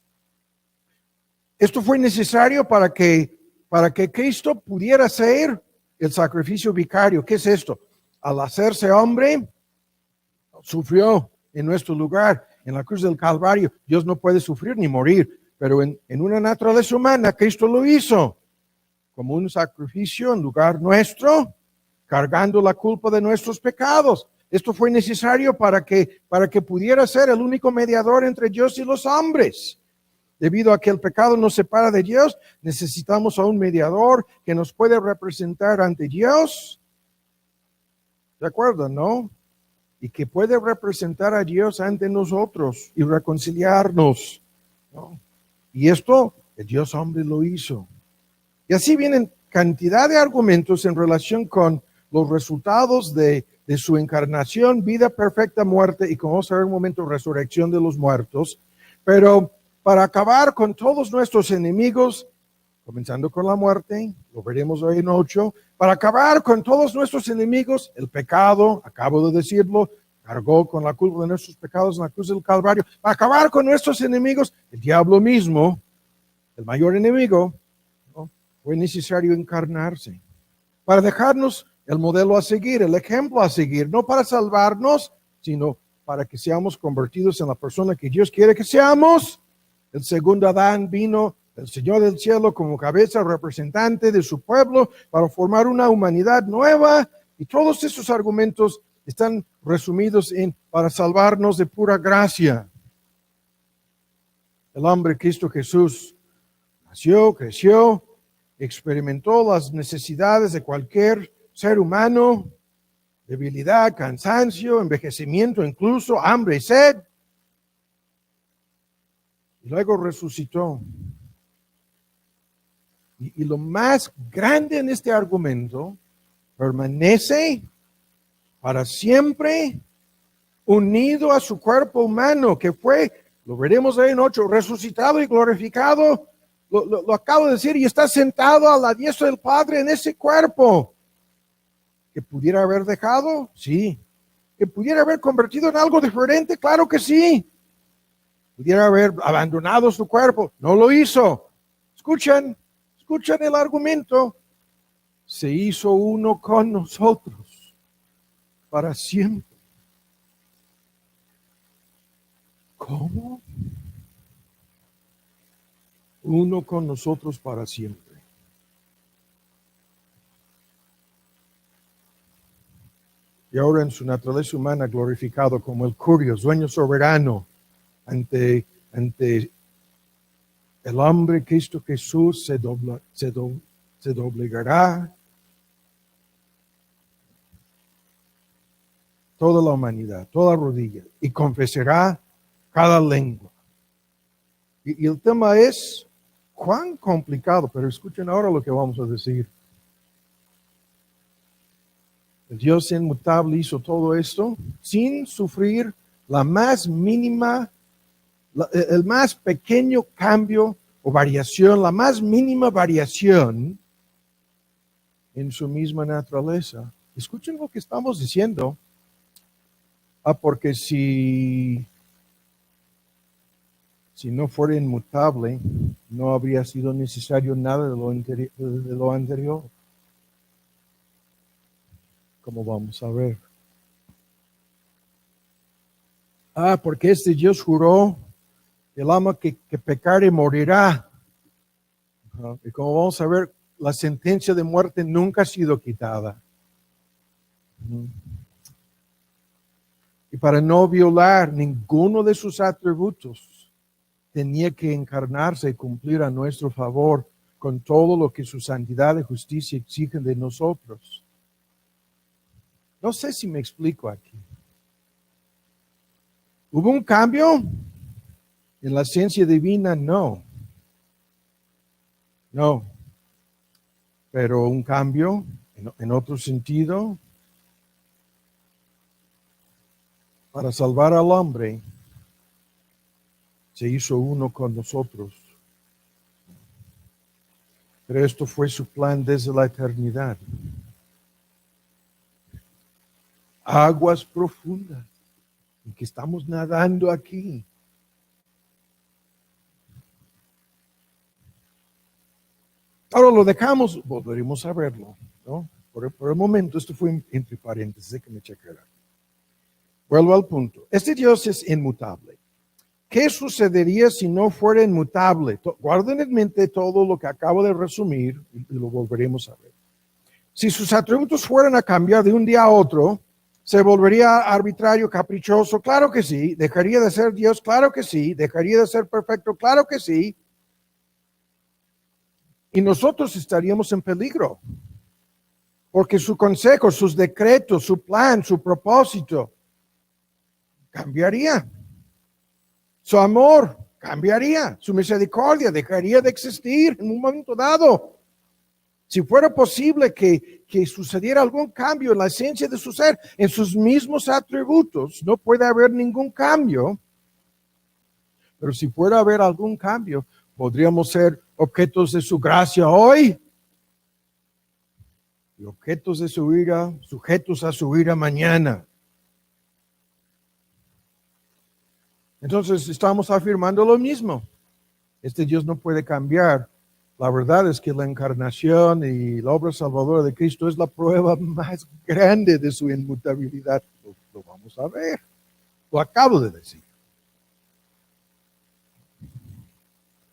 Esto fue necesario para que Cristo pudiera ser el sacrificio vicario. ¿Qué es esto? Al hacerse hombre, sufrió en nuestro lugar, en la cruz del Calvario. Dios no puede sufrir ni morir, pero en una naturaleza humana, Cristo lo hizo como un sacrificio en lugar nuestro, cargando la culpa de nuestros pecados. Esto fue necesario para que pudiera ser el único mediador entre Dios y los hombres. Debido a que el pecado nos separa de Dios, necesitamos a un mediador que nos puede representar ante Dios. ¿De acuerdo, no? Y que puede representar a Dios ante nosotros y reconciliarnos, ¿no? Y esto, el Dios hombre lo hizo. Y así vienen cantidad de argumentos en relación con los resultados de su encarnación, vida perfecta, muerte y, como vamos a ver en un momento, resurrección de los muertos. Pero para acabar con todos nuestros enemigos, comenzando con la muerte, lo veremos hoy en 8, para acabar con todos nuestros enemigos, el pecado, acabo de decirlo, cargó con la culpa de nuestros pecados en la cruz del Calvario. Para acabar con nuestros enemigos, el diablo mismo, el mayor enemigo, ¿no? Fue necesario encarnarse para dejarnos el modelo a seguir, el ejemplo a seguir, no para salvarnos, sino para que seamos convertidos en la persona que Dios quiere que seamos. El segundo Adán vino, el Señor del cielo, como cabeza representante de su pueblo para formar una humanidad nueva. Y todos esos argumentos están resumidos en para salvarnos de pura gracia. El hombre Cristo Jesús nació, creció, experimentó las necesidades de cualquier ser humano, debilidad, cansancio, envejecimiento, incluso hambre y sed. Y luego resucitó. Y lo más grande en este argumento, permanece para siempre unido a su cuerpo humano, que fue, lo veremos ahí en 8, resucitado y glorificado lo acabo de decir, y está sentado a la diestra del Padre en ese cuerpo. ¿Que pudiera haber dejado? Sí. ¿Que pudiera haber convertido en algo diferente? Claro que sí. ¿Pudiera haber abandonado su cuerpo? No lo hizo. Escuchen el argumento. Se hizo uno con nosotros para siempre. ¿Cómo? Uno con nosotros para siempre. Y ahora en su naturaleza humana glorificado como el Curios, dueño soberano ante el hombre Cristo Jesús, se doblegará toda la humanidad, toda rodilla, y confesará cada lengua. Y el tema es cuán complicado, pero escuchen ahora lo que vamos a decir. El Dios inmutable hizo todo esto sin sufrir la más mínima, el más pequeño cambio o variación, la más mínima variación en su misma naturaleza. Escuchen lo que estamos diciendo. Porque si no fuera inmutable, no habría sido necesario nada de lo anterior. Como vamos a ver. Porque este Dios juró, el alma que pecare morirá. Y como vamos a ver, la sentencia de muerte nunca ha sido quitada. Y para no violar ninguno de sus atributos, tenía que encarnarse y cumplir a nuestro favor con todo lo que su santidad y justicia exigen de nosotros. No sé si me explico aquí. ¿Hubo un cambio en la esencia divina? No. Pero un cambio en otro sentido para salvar al hombre. Se hizo uno con nosotros. Pero esto fue su plan desde la eternidad. Aguas profundas en que estamos nadando aquí. Ahora lo dejamos, volveremos a verlo, ¿no? Por el momento, esto fue entre paréntesis, déjenme checar. Vuelvo al punto. Este Dios es inmutable. ¿Qué sucedería si no fuera inmutable? Guarden en mente todo lo que acabo de resumir y lo volveremos a ver. Si sus atributos fueran a cambiar de un día a otro, ¿se volvería arbitrario, caprichoso? Claro que sí. ¿Dejaría de ser Dios? Claro que sí. ¿Dejaría de ser perfecto? Claro que sí. Y nosotros estaríamos en peligro. Porque su consejo, sus decretos, su plan, su propósito cambiaría. Su amor cambiaría. Su misericordia dejaría de existir en un momento dado. Si fuera posible que sucediera algún cambio en la esencia de su ser, en sus mismos atributos, no puede haber ningún cambio. Pero si fuera a haber algún cambio, podríamos ser objetos de su gracia hoy y objetos de su ira, sujetos a su ira mañana. Entonces estamos afirmando lo mismo. Este Dios no puede cambiar. La verdad es que la encarnación y la obra salvadora de Cristo es la prueba más grande de su inmutabilidad. Lo vamos a ver. Lo acabo de decir.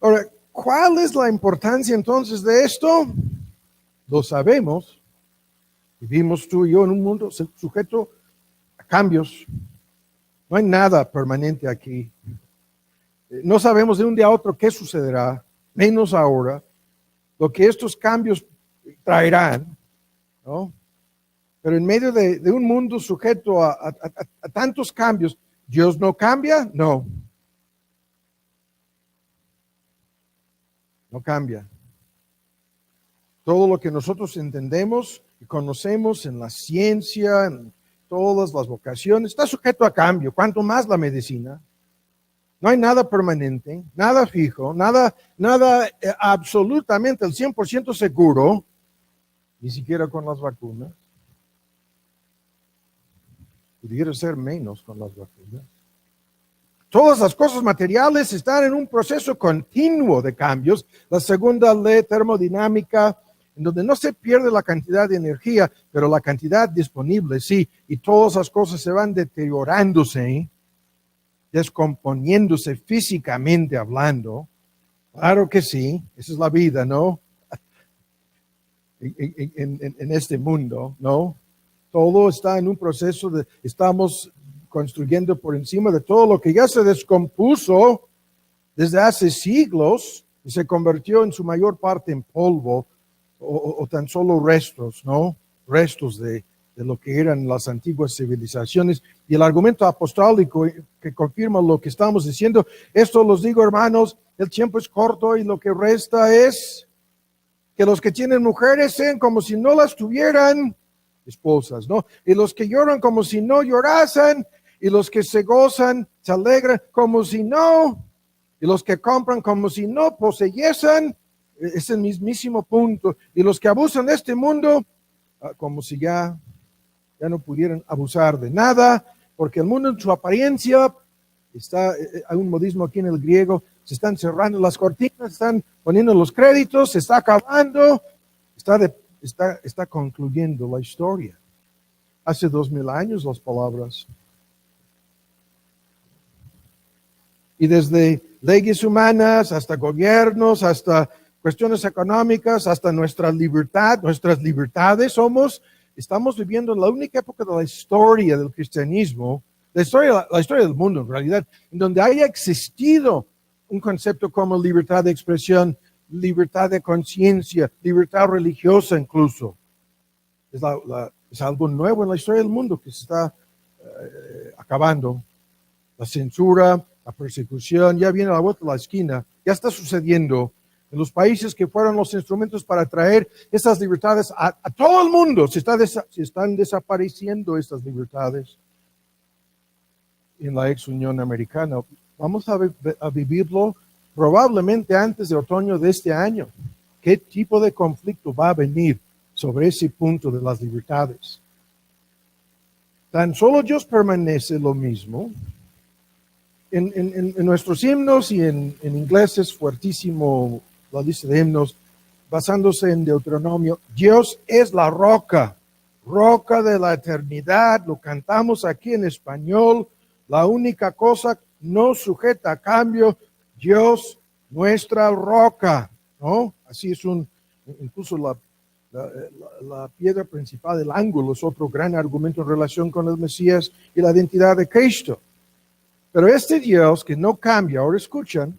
Ahora, ¿cuál es la importancia entonces de esto? Lo sabemos. Vivimos tú y yo en un mundo sujeto a cambios. No hay nada permanente aquí. No sabemos de un día a otro qué sucederá, menos ahora, lo que estos cambios traerán, ¿no? Pero en medio de un mundo sujeto a tantos cambios, ¿Dios no cambia? No. No cambia. Todo lo que nosotros entendemos y conocemos en la ciencia, en todas las vocaciones, está sujeto a cambio, cuanto más la medicina. No hay nada permanente, nada fijo, nada absolutamente al 100% seguro, ni siquiera con las vacunas. Pudiera ser menos con las vacunas. Todas las cosas materiales están en un proceso continuo de cambios. La segunda ley termodinámica, en donde no se pierde la cantidad de energía, pero la cantidad disponible sí, y todas las cosas se van deteriorándose, descomponiéndose físicamente hablando. Claro que sí, esa es la vida, ¿no? En este mundo, ¿no? Todo está en un proceso de, estamos construyendo por encima de todo lo que ya se descompuso desde hace siglos y se convirtió en su mayor parte en polvo o tan solo restos, ¿no? Restos de lo que eran las antiguas civilizaciones. Y el argumento apostólico que confirma lo que estamos diciendo, esto los digo, hermanos, el tiempo es corto y lo que resta es que los que tienen mujeres sean como si no las tuvieran, esposas, ¿no? Y los que lloran como si no llorasen, y los que se gozan, se alegran como si no, y los que compran como si no poseyesen, es el mismísimo punto, y los que abusan de este mundo, como si ya no pudieran abusar de nada, porque el mundo en su apariencia, está, hay un modismo aquí en el griego, se están cerrando las cortinas, están poniendo los créditos, se está acabando, está concluyendo la historia. Hace 2000 años las palabras. Y desde leyes humanas hasta gobiernos, hasta cuestiones económicas, hasta nuestra libertad, nuestras libertades, estamos viviendo la única época de la historia del cristianismo, la historia del mundo en realidad, en donde haya existido un concepto como libertad de expresión, libertad de conciencia, libertad religiosa incluso. Es algo nuevo en la historia del mundo que se está acabando. La censura, la persecución, ya viene a la vuelta de la esquina, ya está sucediendo en los países que fueron los instrumentos para traer esas libertades a todo el mundo. Se están desapareciendo estas libertades en la ex Unión Americana. Vamos a vivirlo probablemente antes de otoño de este año. ¿Qué tipo de conflicto va a venir sobre ese punto de las libertades? Tan solo Dios permanece lo mismo. En nuestros himnos y en inglés es fuertísimo la lista de himnos, basándose en Deuteronomio. Dios es la roca, roca de la eternidad. Lo cantamos aquí en español. La única cosa no sujeta a cambio, Dios, nuestra roca, ¿no? Así es incluso la piedra principal del ángulo es otro gran argumento en relación con el Mesías y la identidad de Cristo. Pero este Dios que no cambia, ahora escuchan,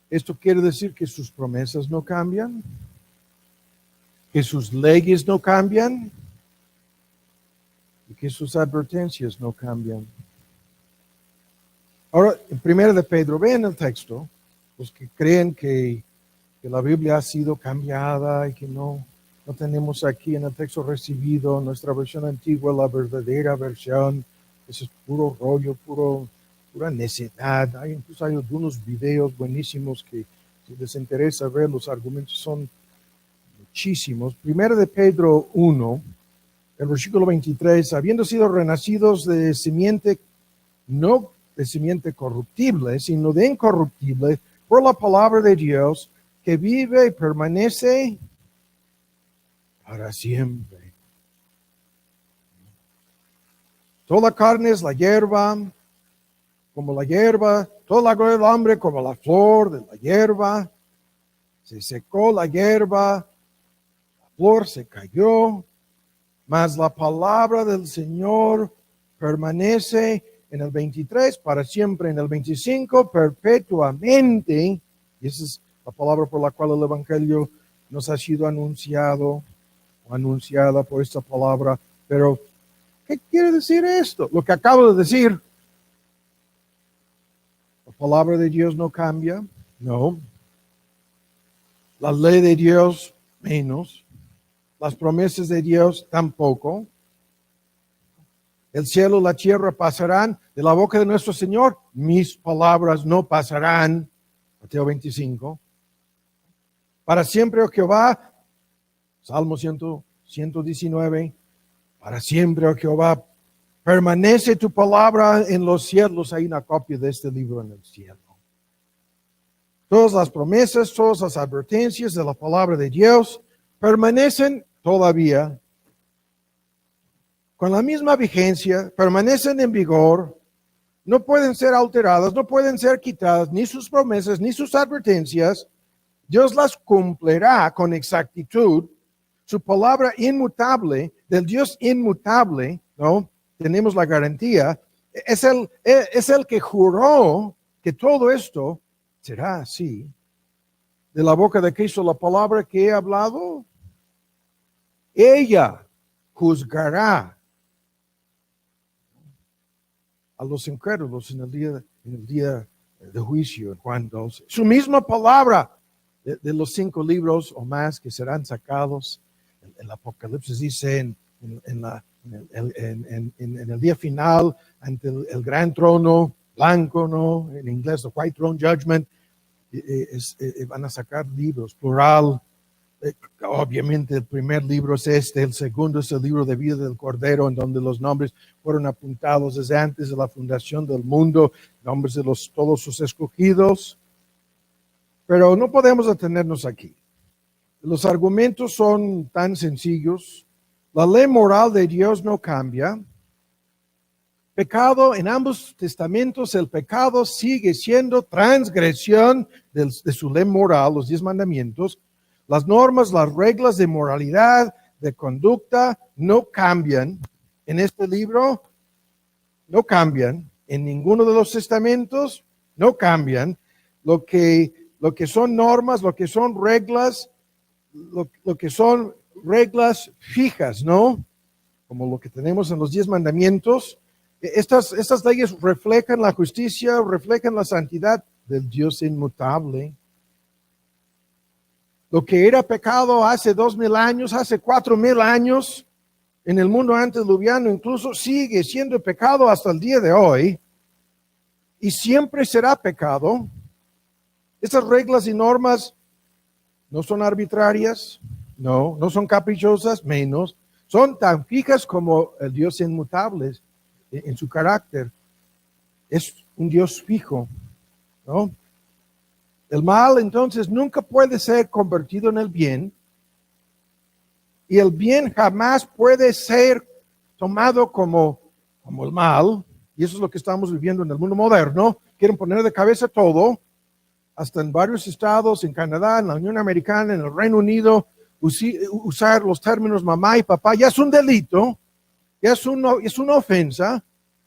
esto quiere decir que sus promesas no cambian, que sus leyes no cambian y que sus advertencias no cambian. Ahora, en 1 de Pedro, vean el texto, los que creen que la Biblia ha sido cambiada y que no tenemos aquí en el texto recibido nuestra versión antigua, la verdadera versión. Eso es puro rollo, pura necedad. Incluso hay algunos videos buenísimos que si les interesa ver, los argumentos son muchísimos. 1 de Pedro 1, el versículo 23, habiendo sido renacidos de simiente, no de simiente corruptible, sino de incorruptible, por la palabra de Dios, que vive y permanece para siempre. Toda carne es la hierba, como la hierba, toda la gloria del hombre como la flor de la hierba. Se secó la hierba, la flor se cayó, mas la palabra del Señor permanece en el 23 para siempre, en el 25 perpetuamente. Y esa es la palabra por la cual el Evangelio nos ha sido anunciado o anunciada por esta palabra. Pero ¿qué quiere decir esto? Lo que acabo de decir. La palabra de Dios no cambia, no. La ley de Dios, menos. Las promesas de Dios, tampoco. El cielo y la tierra pasarán de la boca de nuestro Señor. Mis palabras no pasarán. Mateo 25. Para siempre, oh Jehová. Salmo 119. Para siempre, oh Jehová. Permanece tu palabra en los cielos. Hay una copia de este libro en el cielo. Todas las promesas, todas las advertencias de la palabra de Dios permanecen todavía con la misma vigencia, permanecen en vigor, no pueden ser alteradas, no pueden ser quitadas, ni sus promesas, ni sus advertencias. Dios las cumplirá con exactitud. Su palabra inmutable, del Dios inmutable, ¿no? Tenemos la garantía, es el que juró que todo esto será así. De la boca de Cristo, la palabra que he hablado, ella juzgará a los incrédulos en el día de juicio, en Juan 12. Su misma palabra de los 5 libros o más que serán sacados. El Apocalipsis dice en el día final, ante el gran trono blanco, ¿no? En inglés, the white throne judgment, van a sacar libros, plural. Obviamente el primer libro es este, el segundo es el libro de vida del Cordero, en donde los nombres fueron apuntados desde antes de la fundación del mundo, nombres de todos sus escogidos. Pero no podemos detenernos aquí. Los argumentos son tan sencillos. La ley moral de Dios no cambia. Pecado, en ambos testamentos, el pecado sigue siendo transgresión de su ley moral, los 10 mandamientos. Las normas, las reglas de moralidad, de conducta, no cambian. En este libro, no cambian. En ninguno de los testamentos, no cambian. Lo que son normas, lo que son reglas, lo que son reglas fijas, ¿no? Como lo que tenemos en los 10 mandamientos. Estas leyes reflejan la justicia, reflejan la santidad del Dios inmutable. Lo que era pecado hace 2000 años, hace 4000 años, en el mundo antediluviano incluso sigue siendo pecado hasta el día de hoy. Y siempre será pecado. Estas reglas y normas no son arbitrarias, no son caprichosas, menos. Son tan fijas como el Dios inmutable en su carácter. Es un Dios fijo, ¿no? El mal entonces nunca puede ser convertido en el bien, y el bien jamás puede ser tomado como el mal, y eso es lo que estamos viviendo en el mundo moderno. Quieren poner de cabeza todo, hasta en varios estados, en Canadá, en la Unión Americana, en el Reino Unido, usar los términos mamá y papá ya es un delito, ya es una ofensa,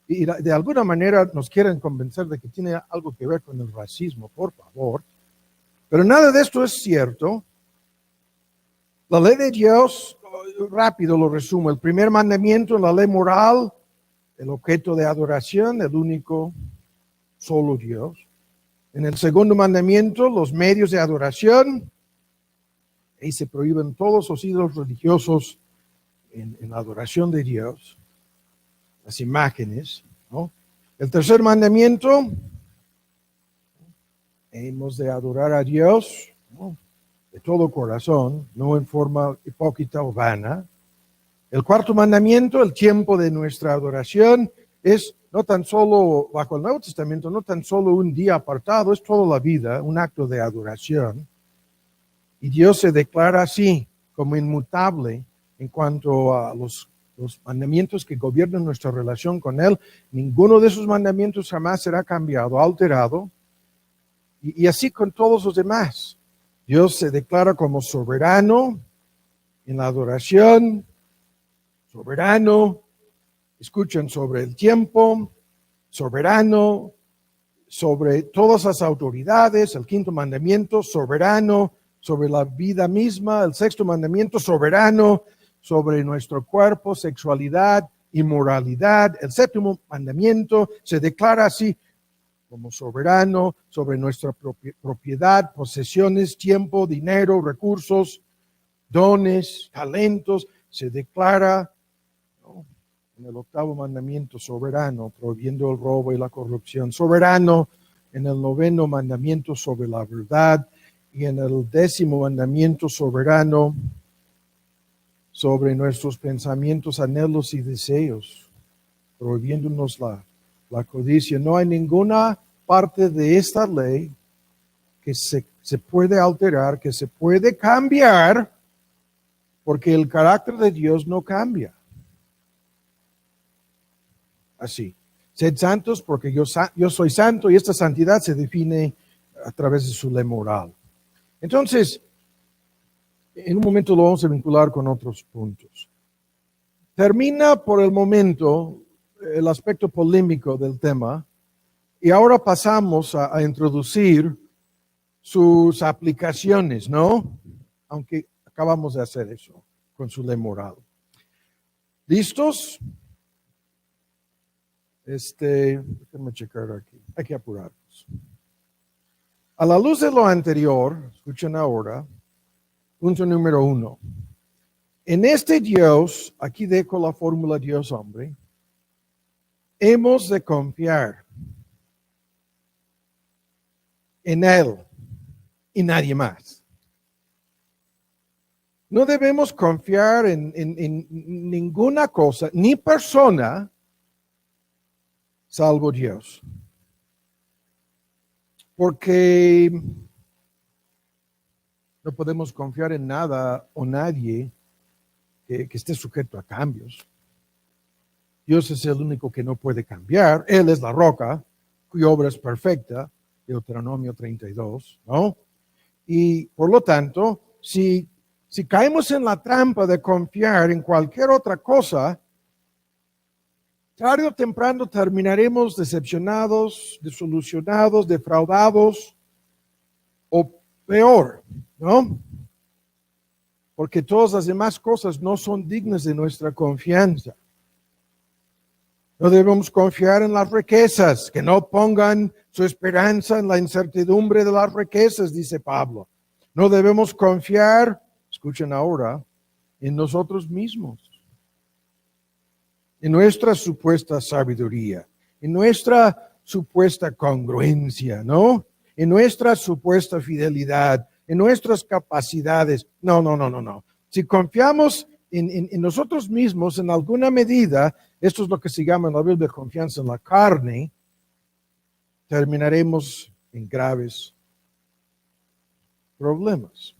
y de alguna manera nos quieren convencer de que tiene algo que ver con el racismo, por favor. Pero nada de esto es cierto. La ley de Dios, rápido lo resumo, el primer mandamiento en la ley moral, el objeto de adoración, el único, solo Dios. En el segundo mandamiento, los medios de adoración, ahí se prohíben todos los ídolos religiosos en la adoración de Dios, las imágenes, ¿no? El tercer mandamiento, hemos de adorar a Dios, ¿no?, de todo corazón, no en forma hipócrita o vana. El cuarto mandamiento, el tiempo de nuestra adoración, es no tan solo, bajo el Nuevo Testamento, no tan solo un día apartado, es toda la vida, un acto de adoración. Y Dios se declara así, como inmutable en cuanto a los mandamientos que gobiernan nuestra relación con Él. Ninguno de esos mandamientos jamás será cambiado, alterado. Y así con todos los demás. Dios se declara como soberano en la adoración, soberano, escuchan, sobre el tiempo, soberano sobre todas las autoridades, el quinto mandamiento, soberano sobre la vida misma, el sexto mandamiento, soberano sobre nuestro cuerpo, sexualidad, inmoralidad. El séptimo mandamiento se declara así, como soberano sobre nuestra propiedad, posesiones, tiempo, dinero, recursos, dones, talentos. Se declara, ¿no?, en el 8º mandamiento, soberano, prohibiendo el robo y la corrupción, soberano en el 9º mandamiento sobre la verdad, y en el 10º mandamiento soberano sobre nuestros pensamientos, anhelos y deseos, prohibiéndonos la codicia. No hay ninguna parte de esta ley que se puede alterar, que se puede cambiar, porque el carácter de Dios no cambia. Así. Sed santos porque yo soy santo, y esta santidad se define a través de su ley moral. Entonces, en un momento lo vamos a vincular con otros puntos. Termina por el momento el aspecto polémico del tema, y ahora pasamos a introducir sus aplicaciones, ¿no? Aunque acabamos de hacer eso con su ley moral. ¿Listos? Déjenme checar aquí. Hay que apurarnos. A la luz de lo anterior, escuchen ahora, punto número 1. En este Dios, aquí dejo la fórmula Dios-hombre, hemos de confiar en Él y nadie más. No debemos confiar en ninguna cosa, ni persona, salvo Dios. Porque no podemos confiar en nada o nadie que esté sujeto a cambios. Dios es el único que no puede cambiar. Él es la roca, cuya obra es perfecta, Deuteronomio 32, ¿no? Y por lo tanto, si caemos en la trampa de confiar en cualquier otra cosa, tarde o temprano terminaremos decepcionados, desilusionados, defraudados, o peor, ¿no? Porque todas las demás cosas no son dignas de nuestra confianza. No debemos confiar en las riquezas, que no pongan su esperanza en la incertidumbre de las riquezas, dice Pablo. No debemos confiar, escuchen ahora, en nosotros mismos, en nuestra supuesta sabiduría, en nuestra supuesta congruencia, ¿no? En nuestra supuesta fidelidad, en nuestras capacidades. No. Si confiamos en nosotros mismos en alguna medida, esto es lo que se llama en la Biblia confianza en la carne, terminaremos en graves problemas.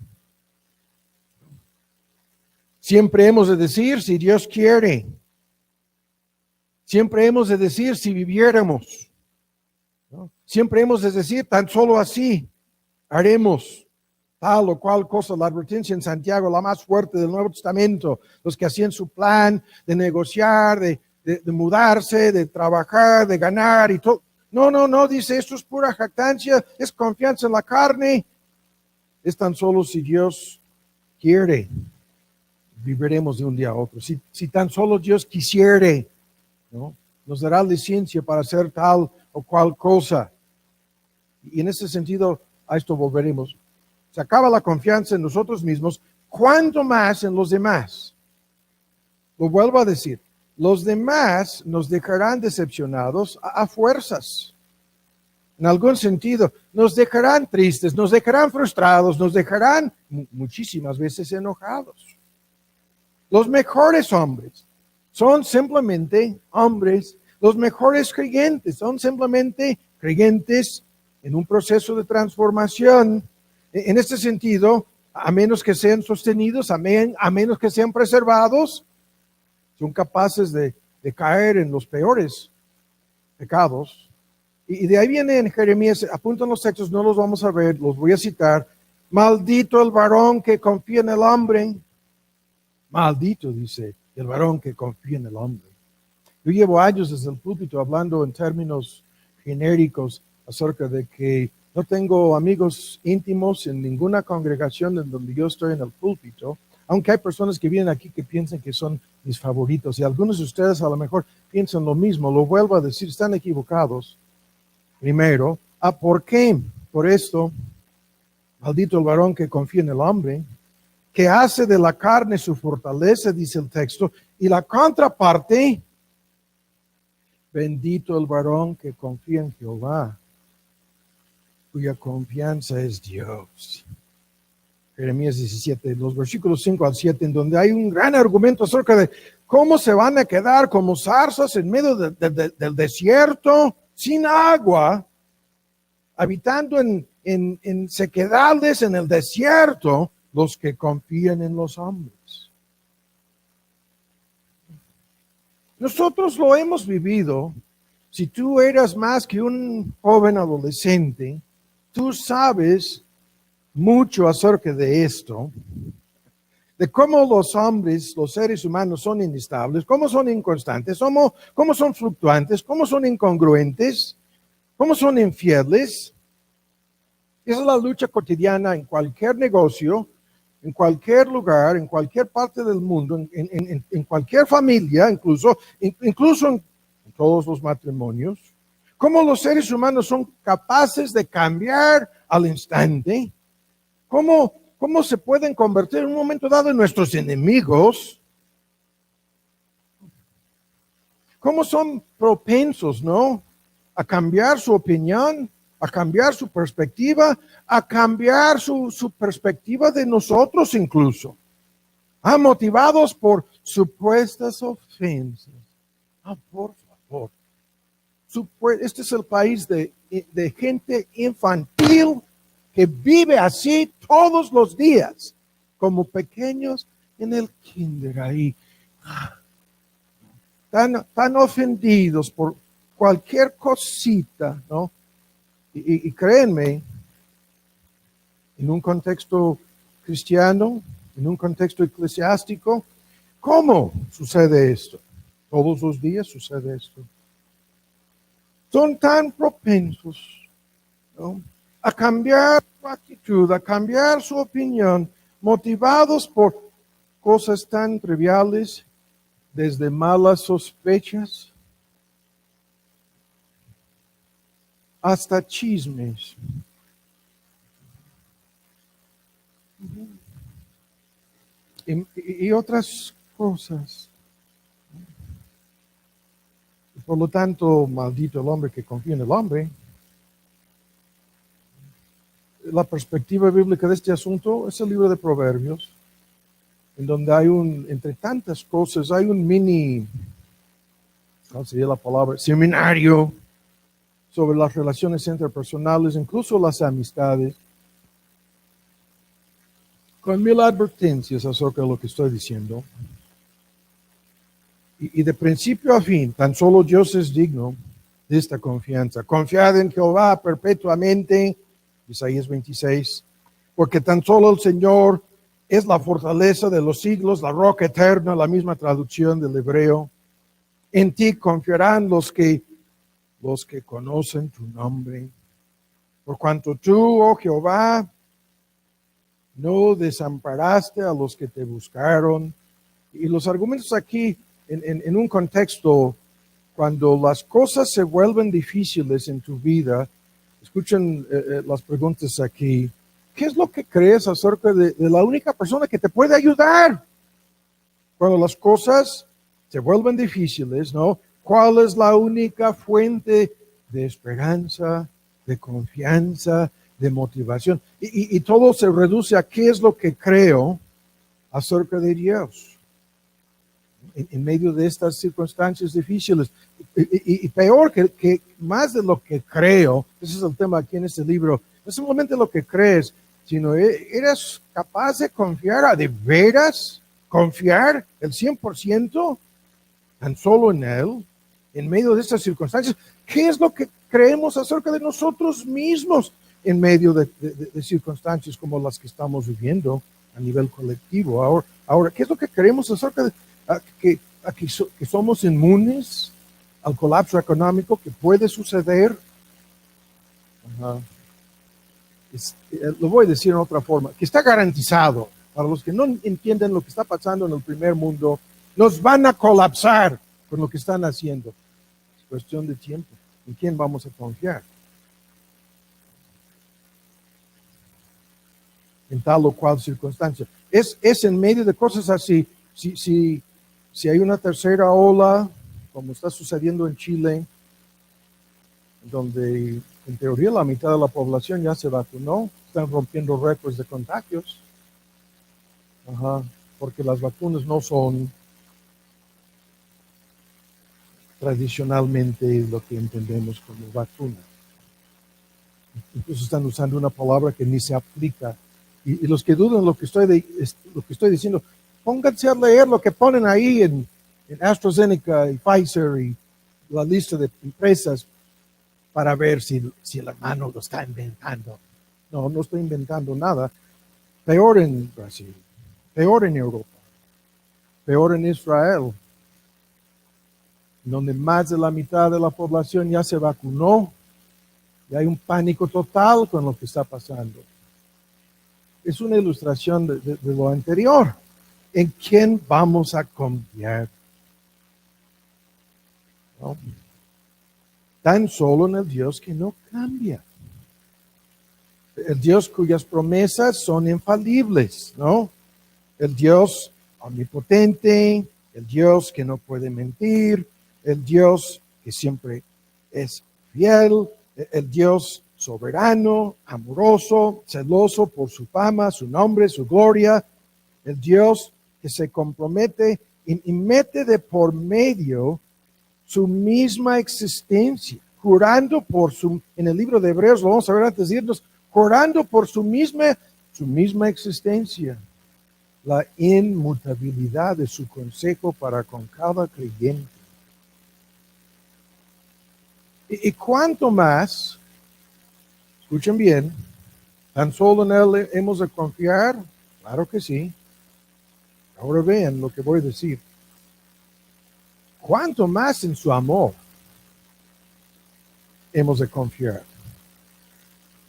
Siempre hemos de decir, si Dios quiere. Siempre hemos de decir, si viviéramos. ¿No? Siempre hemos de decir, tan solo así haremos tal o cual cosa. La advertencia en Santiago, la más fuerte del Nuevo Testamento, los que hacían su plan de negociar, de mudarse, de trabajar, de ganar y todo. No, dice, esto es pura jactancia, es confianza en la carne. Es tan solo si Dios quiere, viviremos de un día a otro. Si tan solo Dios quisiere, ¿no? Nos dará licencia para hacer tal o cual cosa. Y en ese sentido, a esto volveremos. Se acaba la confianza en nosotros mismos, ¿cuánto más en los demás? Lo vuelvo a decir, los demás nos dejarán decepcionados a fuerzas. En algún sentido, nos dejarán tristes, nos dejarán frustrados, nos dejarán muchísimas veces enojados. Los mejores hombres son simplemente hombres. Los mejores creyentes son simplemente creyentes en un proceso de transformación. En este sentido, a menos que sean sostenidos, a menos que sean preservados, son capaces de caer en los peores pecados. Y de ahí viene en Jeremías, apuntan los textos, no los vamos a ver, los voy a citar. Maldito el varón que confía en el hombre. Maldito, dice, el varón que confía en el hombre. Yo llevo años desde el púlpito hablando en términos genéricos acerca de que no tengo amigos íntimos en ninguna congregación en donde yo estoy en el púlpito, aunque hay personas que vienen aquí que piensan que son mis favoritos, y algunos de ustedes a lo mejor piensan lo mismo. Lo vuelvo a decir, están equivocados. Primero, ¿por qué? Por esto, maldito el varón que confía en el hombre, que hace de la carne su fortaleza, dice el texto, y la contraparte Bendito el varón que confía en Jehová, cuya confianza es Dios. Jeremías 17, los versículos 5 al 7, en donde hay un gran argumento acerca de cómo se van a quedar como zarzas en medio del desierto, sin agua, habitando en sequedades en el desierto, los que confían en los hombres. Nosotros lo hemos vivido. Si tú eras más que un joven adolescente, tú sabes mucho acerca de esto, de cómo los hombres, los seres humanos son inestables, cómo son inconstantes, cómo son fluctuantes, cómo son incongruentes, cómo son infieles. Esa es la lucha cotidiana en cualquier negocio, en cualquier lugar, en cualquier parte del mundo, en cualquier familia, incluso en todos los matrimonios. Cómo los seres humanos son capaces de cambiar al instante. ¿Cómo se pueden convertir en un momento dado en nuestros enemigos? ¿Cómo son propensos, no? A cambiar su opinión, a cambiar su perspectiva, a cambiar su perspectiva de nosotros incluso. Motivados por supuestas ofensas. Por favor. Este es el país de gente infantil que vive así todos los días, como pequeños en el kinder ahí, tan ofendidos por cualquier cosita, ¿no? Y créanme, en un contexto cristiano, en un contexto eclesiástico, ¿cómo sucede esto? Todos los días sucede esto. Son tan propensos, ¿no?, a cambiar su actitud, a cambiar su opinión, motivados por cosas tan triviales, desde malas sospechas hasta chismes. Y otras cosas. Por lo tanto, maldito el hombre que confía en el hombre. La perspectiva bíblica de este asunto es el libro de Proverbios, en donde hay entre tantas cosas, hay un mini, ¿cuál sería la palabra?, seminario sobre las relaciones interpersonales, incluso las amistades, con 1000 advertencias acerca de lo que estoy diciendo. Y de principio a fin, tan solo Dios es digno de esta confianza. Confiad en Jehová perpetuamente, Isaías 26, porque tan solo el Señor es la fortaleza de los siglos, la roca eterna, la misma traducción del hebreo. En ti confiarán los que conocen tu nombre. Por cuanto tú, oh Jehová, no desamparaste a los que te buscaron. Y los argumentos aquí, en un contexto, cuando las cosas se vuelven difíciles en tu vida, escuchen las preguntas aquí. ¿Qué es lo que crees acerca de la única persona que te puede ayudar? Cuando las cosas se vuelven difíciles, ¿no? ¿Cuál es la única fuente de esperanza, de confianza, de motivación? Y todo se reduce a qué es lo que creo acerca de Dios en medio de estas circunstancias difíciles. Y peor que más de lo que creo, ese es el tema aquí en este libro, no solamente lo que crees, sino eres capaz de confiar, de veras confiar el 100% tan solo en Él, en medio de estas circunstancias. ¿Qué es lo que creemos acerca de nosotros mismos en medio de circunstancias como las que estamos viviendo a nivel colectivo? Ahora, ¿qué es lo que creemos acerca de que somos inmunes al colapso económico que puede suceder? Lo voy a decir en otra forma, que está garantizado. Para los que no entienden lo que está pasando en el primer mundo, nos van a colapsar con lo que están haciendo. Es cuestión de tiempo. ¿En quién vamos a confiar? En tal o cual circunstancia. Es en medio de cosas así. Si hay una tercera ola como está sucediendo en Chile, donde en teoría la mitad de la población ya se vacunó, están rompiendo récords de contagios. Ajá, porque las vacunas no son tradicionalmente lo que entendemos como vacuna. Incluso están usando una palabra que ni se aplica. Y los que dudan lo que estoy diciendo, pónganse a leer lo que ponen ahí en AstraZeneca y Pfizer y la lista de empresas para ver si el hermano lo está inventando. No, no estoy inventando nada. Peor en Brasil, peor en Europa, peor en Israel, donde más de la mitad de la población ya se vacunó y hay un pánico total con lo que está pasando. Es una ilustración de lo anterior. ¿En quién vamos a confiar? ¿No? Tan solo en el Dios que no cambia. El Dios cuyas promesas son infalibles, ¿no? El Dios omnipotente, el Dios que no puede mentir, el Dios que siempre es fiel, el Dios soberano, amoroso, celoso por su fama, su nombre, su gloria, el Dios que se compromete y mete de por medio su misma existencia, jurando por en el libro de Hebreos, lo vamos a ver antes de irnos, jurando por su misma existencia, la inmutabilidad de su consejo para con cada creyente. Y cuánto más, escuchen bien, tan solo en Él hemos de confiar, claro que sí. Ahora vean lo que voy a decir. Cuánto más en su amor hemos de confiar.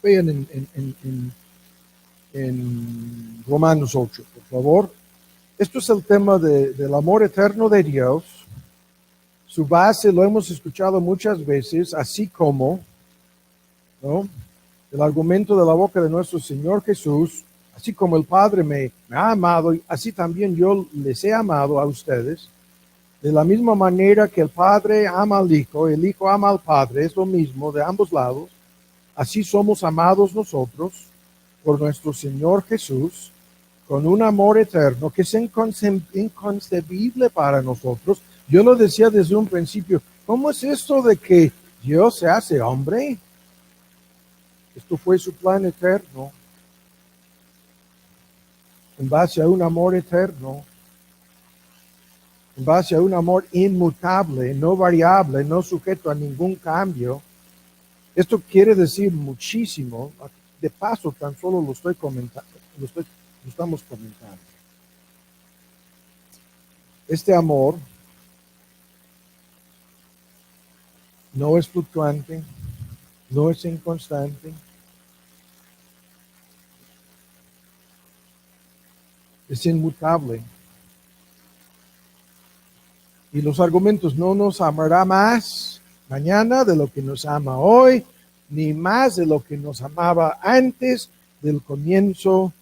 Vean en Romanos 8, por favor. Esto es el tema del amor eterno de Dios. Su base lo hemos escuchado muchas veces, así como, ¿no?, el argumento de la boca de nuestro Señor Jesús, así como el Padre me ha amado, así también yo les he amado a ustedes. De la misma manera que el Padre ama al Hijo, el Hijo ama al Padre, es lo mismo de ambos lados. Así somos amados nosotros por nuestro Señor Jesús, con un amor eterno que es inconcebible para nosotros. Yo lo decía desde un principio, ¿cómo es esto de que Dios se hace hombre? Esto fue su plan eterno, en base a un amor eterno, en base a un amor inmutable, no variable, no sujeto a ningún cambio. Esto quiere decir muchísimo. De paso, tan solo lo estoy comentando, lo estamos comentando. Este amor no es fluctuante, no es inconstante. Es inmutable. Y los argumentos: no nos amará más mañana de lo que nos ama hoy, ni más de lo que nos amaba antes del comienzo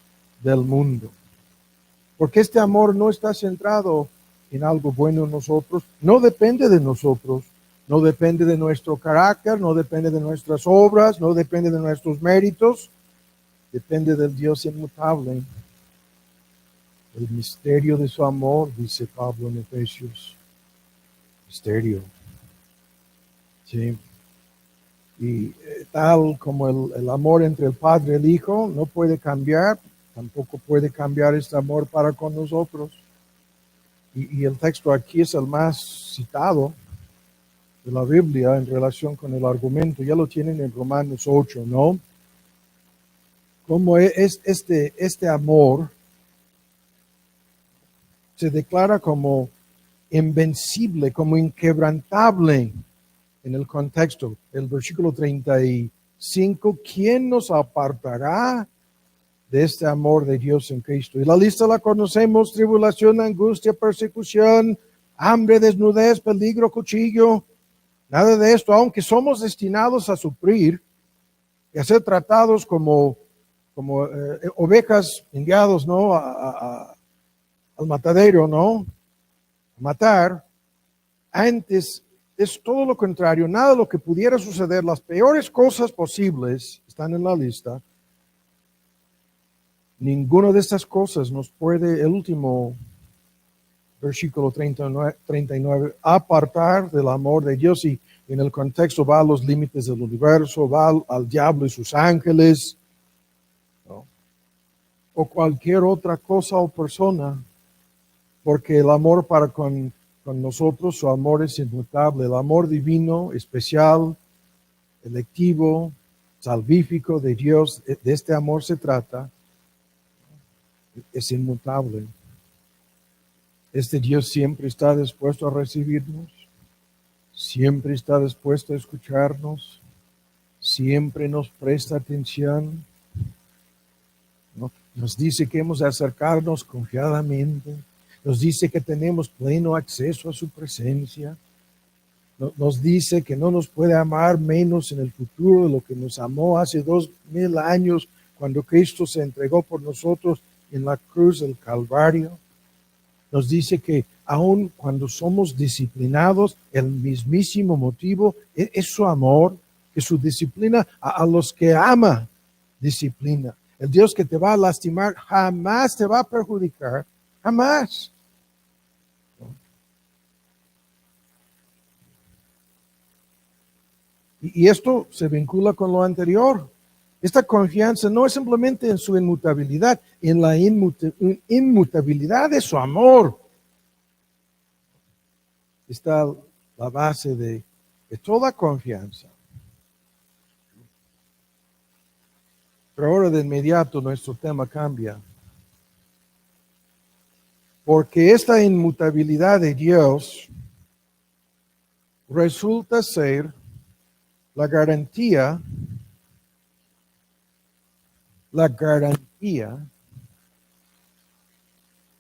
del mundo. Porque este amor no está centrado en algo bueno en nosotros, no depende de nosotros, no depende de nuestro carácter, no depende de nuestras obras, no depende de nuestros méritos, depende del Dios inmutable. El misterio de su amor, dice Pablo en Efesios. Misterio. Sí. Y tal como el amor entre el Padre y el Hijo no puede cambiar, tampoco puede cambiar este amor para con nosotros. Y el texto aquí es el más citado de la Biblia en relación con el argumento. Ya lo tienen en Romanos 8, ¿no? Como es este amor se declara como invencible, como inquebrantable en el contexto. El versículo 35, ¿quién nos apartará de este amor de Dios en Cristo? Y la lista la conocemos: tribulación, angustia, persecución, hambre, desnudez, peligro, cuchillo. Nada de esto, aunque somos destinados a sufrir y a ser tratados como ovejas enviados, ¿no?, al matadero, ¿no?, a matar. Antes es todo lo contrario, nada de lo que pudiera suceder, las peores cosas posibles están en la lista. Ninguna de estas cosas nos puede, el último versículo 39, apartar del amor de Dios, y en el contexto va a los límites del universo, va al diablo y sus ángeles, ¿no? O cualquier otra cosa o persona, porque el amor para con nosotros, su amor es inmutable, el amor divino, especial, electivo, salvífico de Dios, de este amor se trata, es inmutable. Este Dios siempre está dispuesto a recibirnos, siempre está dispuesto a escucharnos, siempre nos presta atención, ¿no? Nos dice que hemos de acercarnos confiadamente, nos dice que tenemos pleno acceso a su presencia, nos dice que no nos puede amar menos en el futuro de lo que nos amó hace 2000 años cuando Cristo se entregó por nosotros en la cruz del Calvario. Nos dice que aun cuando somos disciplinados, el mismísimo motivo es su amor, que su disciplina a los que ama, disciplina. El Dios que te va a lastimar jamás te va a perjudicar, jamás. Y esto se vincula con lo anterior. Esta confianza no es simplemente en su inmutabilidad, en la inmutabilidad de su amor. Está la base de toda confianza. Pero ahora de inmediato nuestro tema cambia. Porque esta inmutabilidad de Dios resulta ser la garantía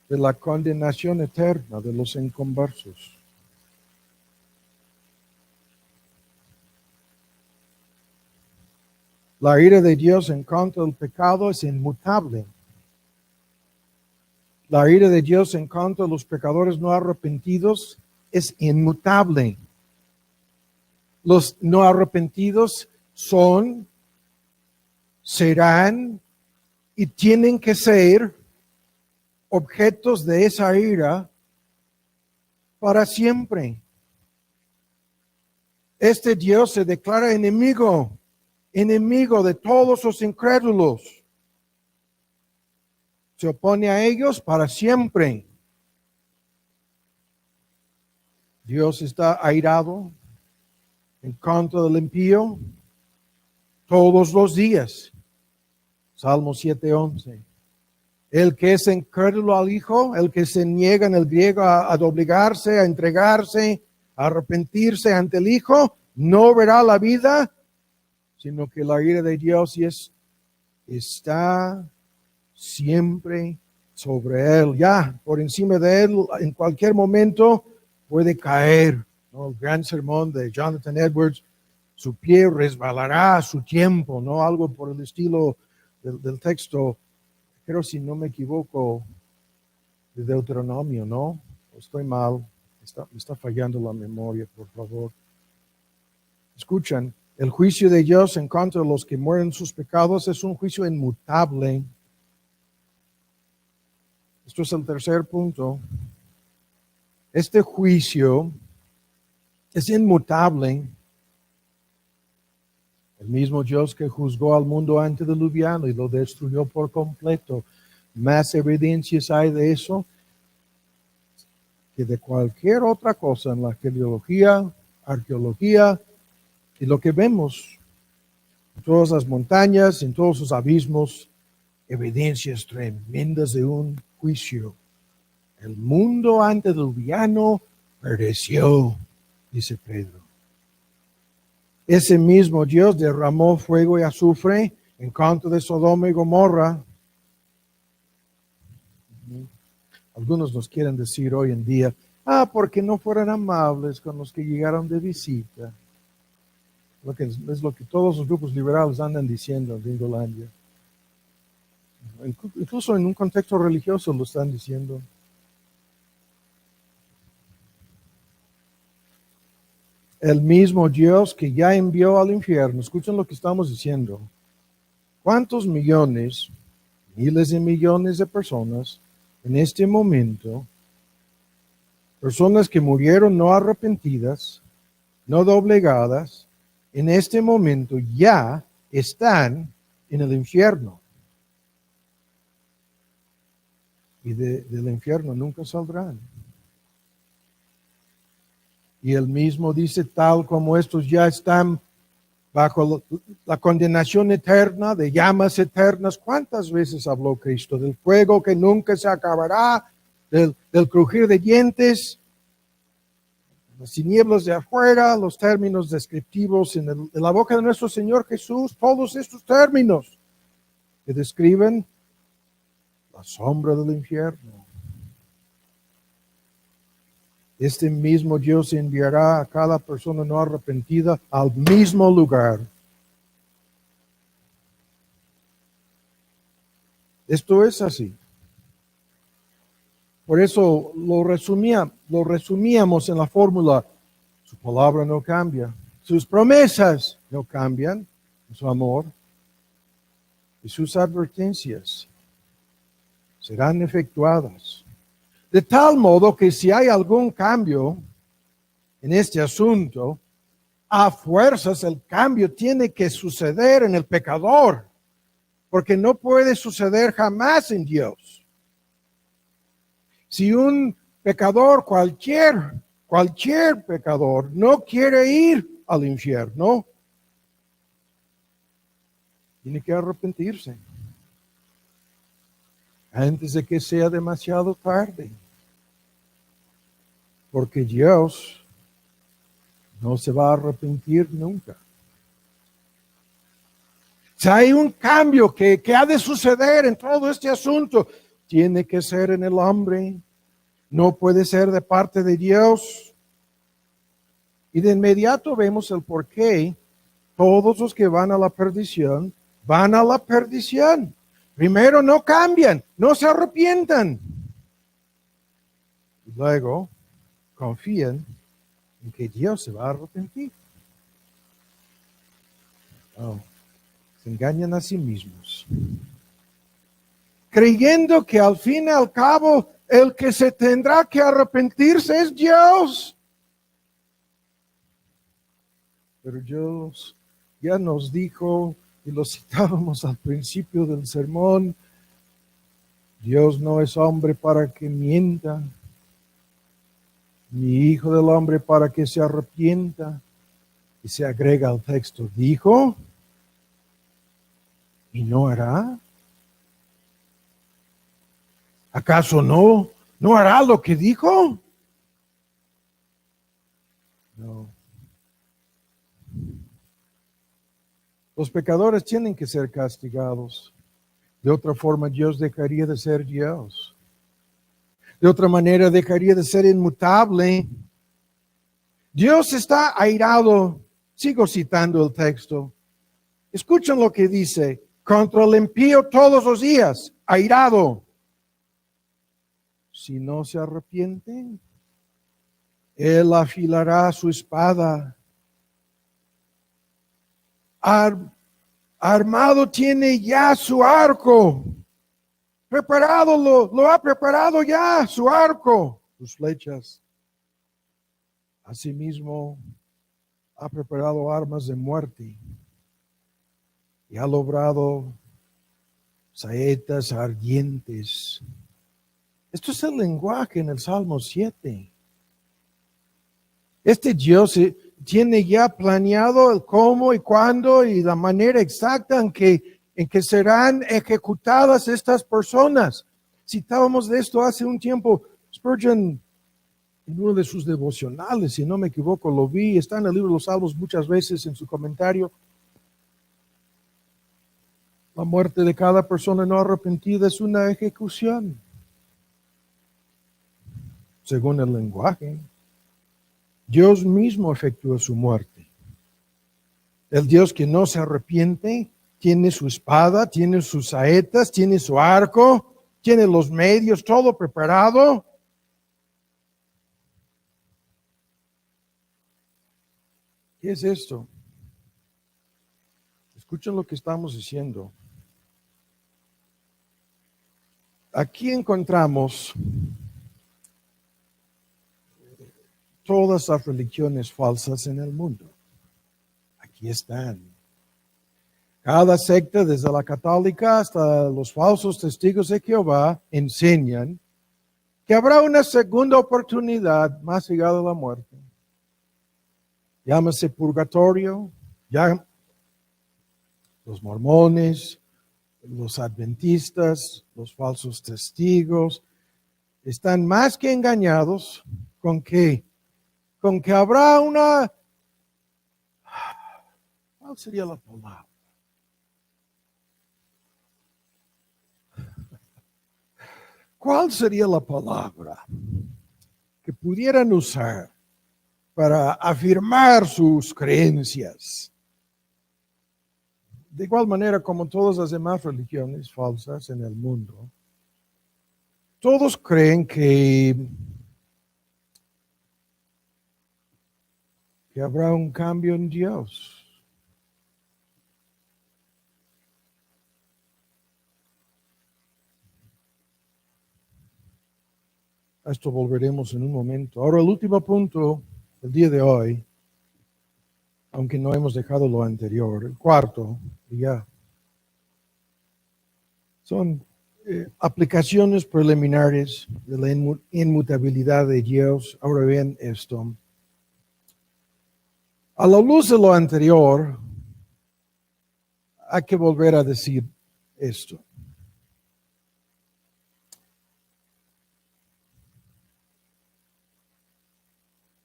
de la condenación eterna de los inconversos. La ira de Dios en contra del pecado es inmutable. La ira de Dios en contra de los pecadores no arrepentidos es inmutable. Los no arrepentidos son, serán y tienen que ser objetos de esa ira para siempre. Este Dios se declara enemigo de todos los incrédulos. Se opone a ellos para siempre. Dios está airado en contra del impío todos los días. Salmo 7:11. El que es incrédulo al Hijo, el que se niega en el griego a doblegarse, a entregarse, a arrepentirse ante el Hijo, no verá la vida, sino que la ira de Dios está siempre sobre él. Ya por encima de él, en cualquier momento puede caer, ¿no? El gran sermón de Jonathan Edwards, su pie resbalará a su tiempo, ¿no? Algo por el estilo del texto, creo, si no me equivoco, de Deuteronomio, ¿no? Estoy mal, me está fallando la memoria, por favor. Escuchan, el juicio de Dios en contra de los que mueren en sus pecados es un juicio inmutable. Esto es el tercer punto. Este juicio es inmutable. El mismo Dios que juzgó al mundo antediluviano y lo destruyó por completo. Más evidencias hay de eso que de cualquier otra cosa en la geología, arqueología y lo que vemos en todas las montañas, en todos los abismos, evidencias tremendas de un juicio. El mundo antediluviano pereció, dice Pedro. Ese mismo Dios derramó fuego y azufre en contra de Sodoma y Gomorra. Algunos nos quieren decir hoy en día, porque no fueron amables con los que llegaron de visita. Es lo que todos los grupos liberales andan diciendo en Gringolandia. Incluso en un contexto religioso lo están diciendo. El mismo Dios que ya envió al infierno. Escuchen lo que estamos diciendo. ¿Cuántos millones, miles de millones de personas en este momento, personas que murieron no arrepentidas, no doblegadas, en este momento ya están en el infierno? Y del infierno nunca saldrán. Y él mismo dice, tal como estos ya están bajo la condenación eterna, de llamas eternas. ¿Cuántas veces habló Cristo? Del fuego que nunca se acabará, del crujir de dientes, las tinieblas de afuera, los términos descriptivos en la boca de nuestro Señor Jesús, todos estos términos que describen la sombra del infierno. Este mismo Dios enviará a cada persona no arrepentida al mismo lugar. Esto es así. Por eso lo resumíamos en la fórmula: su palabra no cambia, sus promesas no cambian, su amor y sus advertencias serán efectuadas. De tal modo que si hay algún cambio en este asunto, a fuerzas el cambio tiene que suceder en el pecador, porque no puede suceder jamás en Dios. Si un pecador, cualquier pecador, no quiere ir al infierno, tiene que arrepentirse antes de que sea demasiado tarde. Porque Dios no se va a arrepentir nunca. Si hay un cambio que ha de suceder en todo este asunto, tiene que ser en el hombre, no puede ser de parte de Dios. Y de inmediato vemos el por qué todos los que van a la perdición, van a la perdición. Primero no cambian, no se arrepientan. Y luego confían en que Dios se va a arrepentir. No, se engañan a sí mismos, creyendo que al fin y al cabo el que se tendrá que arrepentirse es Dios. Pero Dios ya nos dijo, y lo citábamos al principio del sermón, Dios no es hombre para que mienta, ni hijo del hombre para que se arrepienta. Y se agrega al texto, dijo, y no hará. ¿Acaso no hará lo que dijo? No. Los pecadores tienen que ser castigados. De otra forma, Dios dejaría de ser Dios. De otra manera, dejaría de ser inmutable. Dios está airado. Sigo citando el texto. Escuchen lo que dice. Contra el impío todos los días, airado. Si no se arrepienten, Él afilará su espada. Armado tiene ya su arco. Preparado, lo ha preparado ya su arco, sus flechas. Asimismo, ha preparado armas de muerte y ha logrado saetas ardientes. Esto es el lenguaje en el Salmo 7. Este Dios tiene ya planeado el cómo y cuándo y la manera exacta en que serán ejecutadas estas personas. Citábamos de esto hace un tiempo. Spurgeon, en uno de sus devocionales, si no me equivoco, lo vi, está en el libro de los Salmos muchas veces en su comentario. La muerte de cada persona no arrepentida es una ejecución, según el lenguaje. Dios mismo efectúa su muerte. El Dios que no se arrepiente tiene su espada, tiene sus saetas, tiene su arco, tiene los medios, todo preparado. ¿Qué es esto? Escuchen lo que estamos diciendo. Aquí encontramos todas las religiones falsas en el mundo. Aquí están. Cada secta, desde la católica hasta los falsos testigos de Jehová, enseñan que habrá una segunda oportunidad más allá de la muerte. Llámase purgatorio, ya los mormones, los adventistas, los falsos testigos, están más que engañados con que habrá una, ¿cuál sería la palabra? ¿Cuál sería la palabra que pudieran usar para afirmar sus creencias? De igual manera como todas las demás religiones falsas en el mundo, todos creen que habrá un cambio en Dios. A esto volveremos en un momento. Ahora, el último punto del día de hoy, aunque no hemos dejado lo anterior, el cuarto, y ya, son aplicaciones preliminares de la inmutabilidad de Dios. Ahora bien esto. A la luz de lo anterior, hay que volver a decir esto.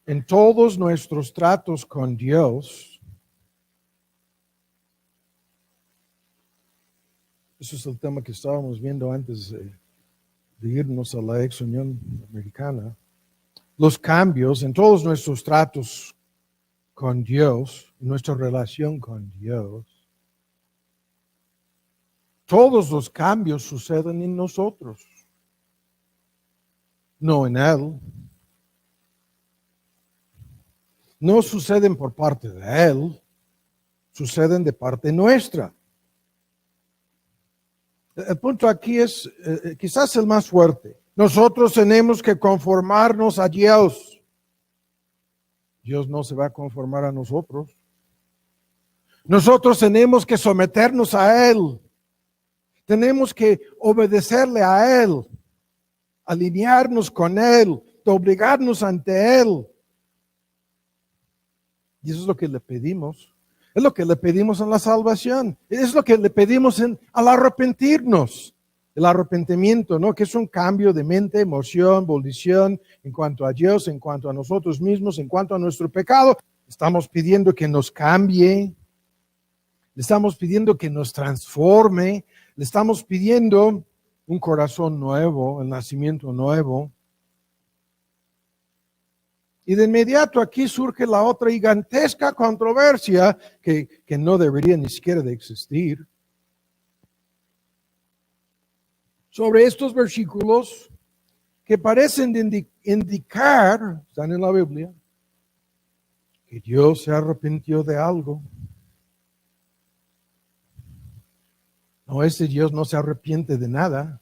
En todos nuestros tratos con Dios, eso es el tema que estábamos viendo antes de irnos a la ex Unión Americana, los cambios en todos nuestros tratos con Dios, nuestra relación con Dios, todos los cambios suceden en nosotros, no en Él. No suceden por parte de Él, suceden de parte nuestra. El punto aquí es quizás el más fuerte. Nosotros tenemos que conformarnos a Dios. Dios no se va a conformar a nosotros. Nosotros tenemos que someternos a Él. Tenemos que obedecerle a Él, alinearnos con Él, obligarnos ante Él. Y eso es lo que le pedimos. Es lo que le pedimos en la salvación. Es lo que le pedimos al arrepentirnos. El arrepentimiento, ¿no? Que es un cambio de mente, emoción, volición en cuanto a Dios, en cuanto a nosotros mismos, en cuanto a nuestro pecado. Estamos pidiendo que nos cambie. Le estamos pidiendo que nos transforme. Le estamos pidiendo un corazón nuevo, el nacimiento nuevo. Y de inmediato aquí surge la otra gigantesca controversia que no debería ni siquiera de existir. Sobre estos versículos que parecen indicar, están en la Biblia, que Dios se arrepintió de algo. No, ese Dios no se arrepiente de nada.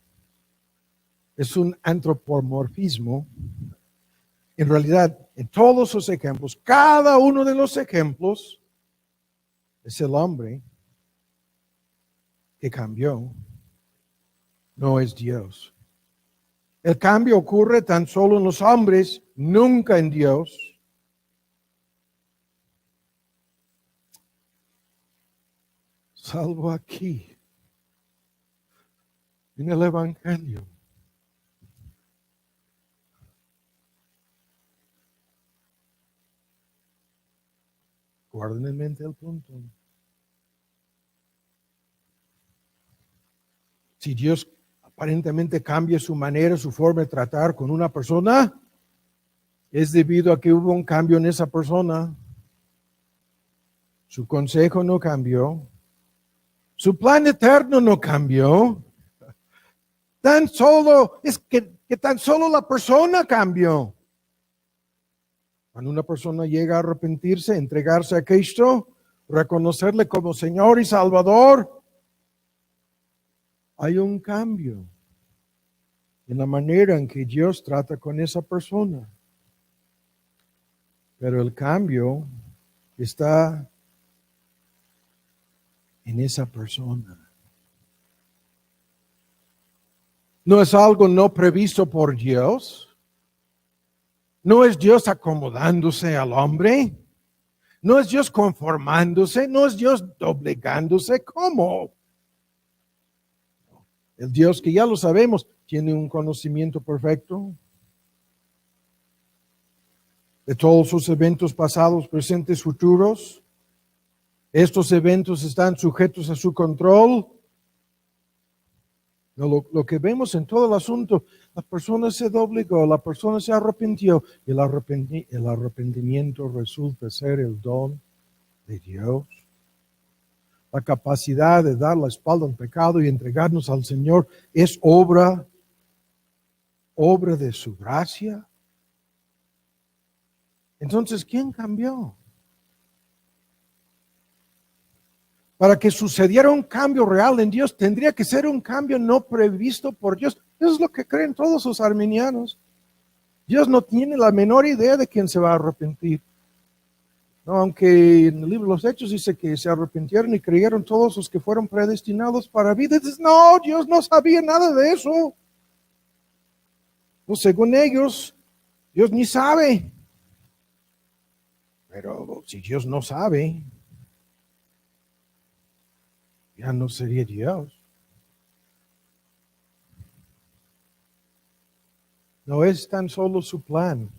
Es un antropomorfismo. En realidad, en todos los ejemplos, cada uno de los ejemplos es el hombre que cambió, no es Dios. El cambio ocurre tan solo en los hombres, nunca en Dios. Salvo aquí, en el Evangelio. Guarden en mente el punto. Si Dios aparentemente cambia su manera, su forma de tratar con una persona, es debido a que hubo un cambio en esa persona. Su consejo no cambió. Su plan eterno no cambió. Tan solo, es que tan solo la persona cambió. Cuando una persona llega a arrepentirse, entregarse a Cristo, reconocerle como Señor y Salvador, hay un cambio en la manera en que Dios trata con esa persona. Pero el cambio está en esa persona. No es algo no previsto por Dios. No es Dios acomodándose al hombre. No es Dios conformándose. No es Dios doblegándose. ¿Cómo? El Dios que ya lo sabemos tiene un conocimiento perfecto de todos sus eventos pasados, presentes, futuros. Estos eventos están sujetos a su control. Lo que vemos en todo el asunto, la persona se doblegó, la persona se arrepintió, y el arrepentimiento resulta ser el don de Dios. La capacidad de dar la espalda al pecado y entregarnos al Señor es obra de su gracia. Entonces, ¿quién cambió? Para que sucediera un cambio real en Dios, tendría que ser un cambio no previsto por Dios. Eso es lo que creen todos los arminianos. Dios no tiene la menor idea de quién se va a arrepentir. No, aunque en el libro de los Hechos dice que se arrepintieron y creyeron todos los que fueron predestinados para vida. Dices, no, Dios no sabía nada de eso. Pues según ellos, Dios ni sabe. Pero si Dios no sabe, ya no sería Dios. No es tan solo su plan,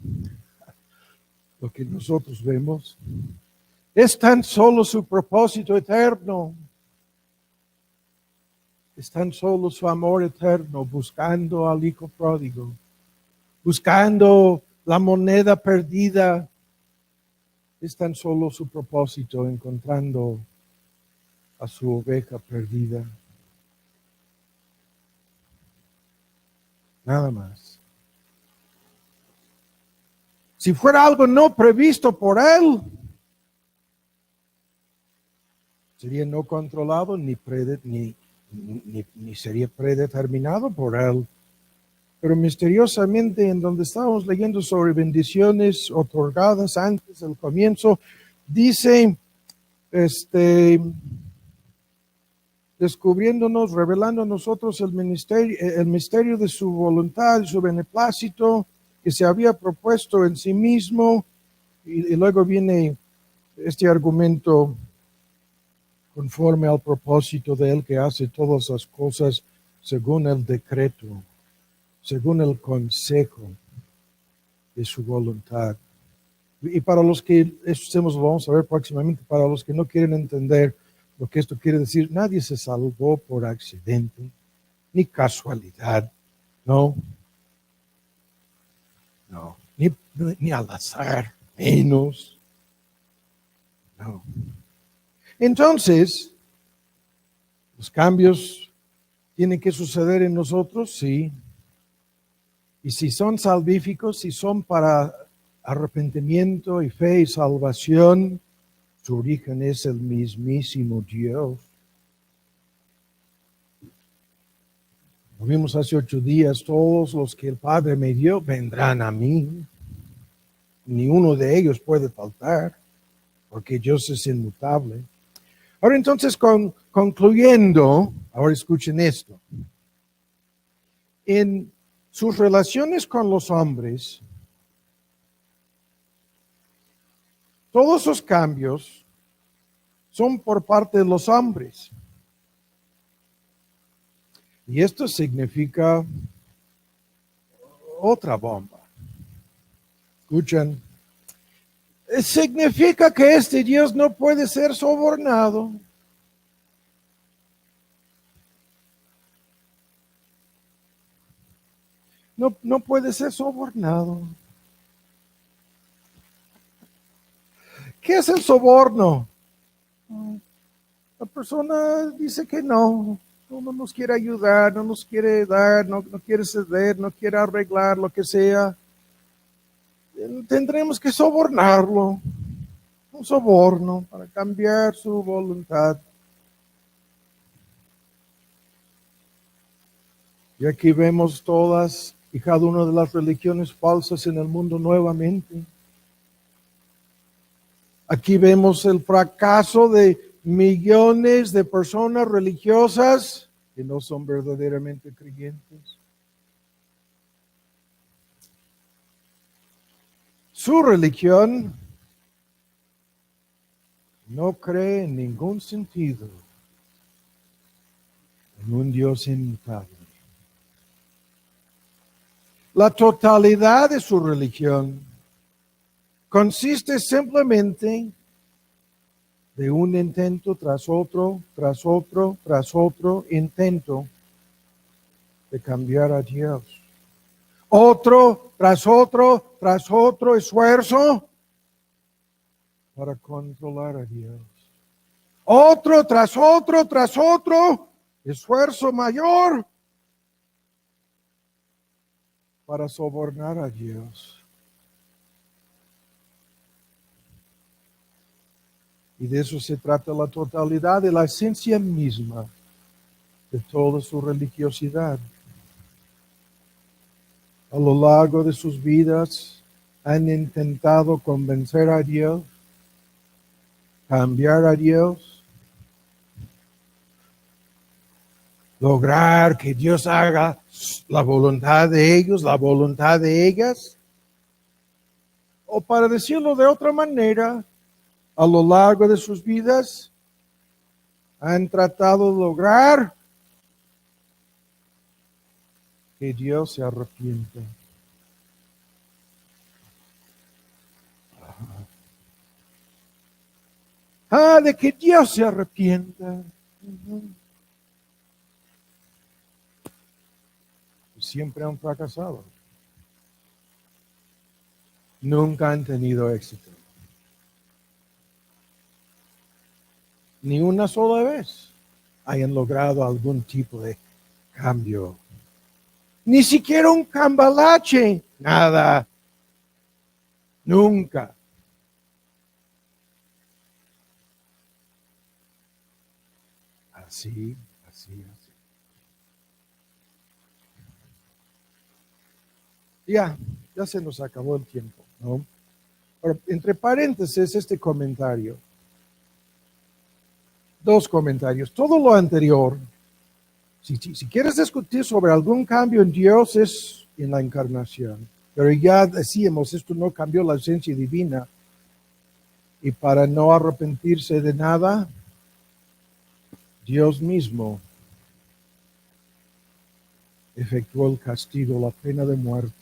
lo que nosotros vemos. Es tan solo su propósito eterno. Es tan solo su amor eterno, buscando al hijo pródigo, buscando la moneda perdida. Es tan solo su propósito, encontrando a su oveja perdida. Nada más. Si fuera algo no previsto por Él, sería no controlado ni sería predeterminado por Él. Pero misteriosamente, en donde estábamos leyendo sobre bendiciones otorgadas antes del comienzo, dice, descubriéndonos, revelando a nosotros el misterio de su voluntad, su beneplácito, que se había propuesto en sí mismo. Y luego viene este argumento conforme al propósito de Él, que hace todas las cosas según el decreto, según el consejo de su voluntad. Y para los que, esto lo vamos a ver próximamente, para los que no quieren entender lo que esto quiere decir, nadie se salvó por accidente, ni casualidad, no, ni al azar, menos, no. Entonces, los cambios tienen que suceder en nosotros, sí. Y si son salvíficos, si son para arrepentimiento y fe y salvación, su origen es el mismísimo Dios. Lo vimos hace 8 días, todos los que el Padre me dio vendrán a mí. Ni uno de ellos puede faltar, porque Dios es inmutable. Ahora entonces, concluyendo, ahora escuchen esto. En sus relaciones con los hombres, todos esos cambios son por parte de los hombres. Y esto significa otra bomba. Escuchen. Significa que este Dios no puede ser sobornado. No puede ser sobornado. ¿Qué es el soborno? La persona dice que no nos quiere ayudar, no nos quiere dar, no quiere ceder, no quiere arreglar, lo que sea. tendremos que sobornarlo, un soborno para cambiar su voluntad. Y aquí vemos todas y cada una de las religiones falsas en el mundo nuevamente. Aquí vemos el fracaso de millones de personas religiosas que no son verdaderamente creyentes. Su religión no cree en ningún sentido en un Dios inmutable. La totalidad de su religión consiste simplemente de un intento tras otro, tras otro, tras otro intento de cambiar a Dios. Otro tras otro esfuerzo para controlar a Dios. Otro tras otro esfuerzo mayor para sobornar a Dios. Y de eso se trata la totalidad de la esencia misma de toda su religiosidad. A lo largo de sus vidas han intentado convencer a Dios, cambiar a Dios, lograr que Dios haga la voluntad de ellos, la voluntad de ellas. O para decirlo de otra manera, a lo largo de sus vidas han tratado de lograr que Dios se arrepienta. De que Dios se arrepienta. Siempre han fracasado. Nunca han tenido éxito. Ni una sola vez hayan logrado algún tipo de cambio. Ni siquiera un cambalache. Nada. Nunca. Así. Ya se nos acabó el tiempo, ¿no? Pero, entre paréntesis, este comentario. 2 comentarios. Todo lo anterior, si quieres discutir sobre algún cambio en Dios, es en la encarnación. Pero ya decíamos, esto no cambió la esencia divina. Y para no arrepentirse de nada, Dios mismo efectuó el castigo, la pena de muerte.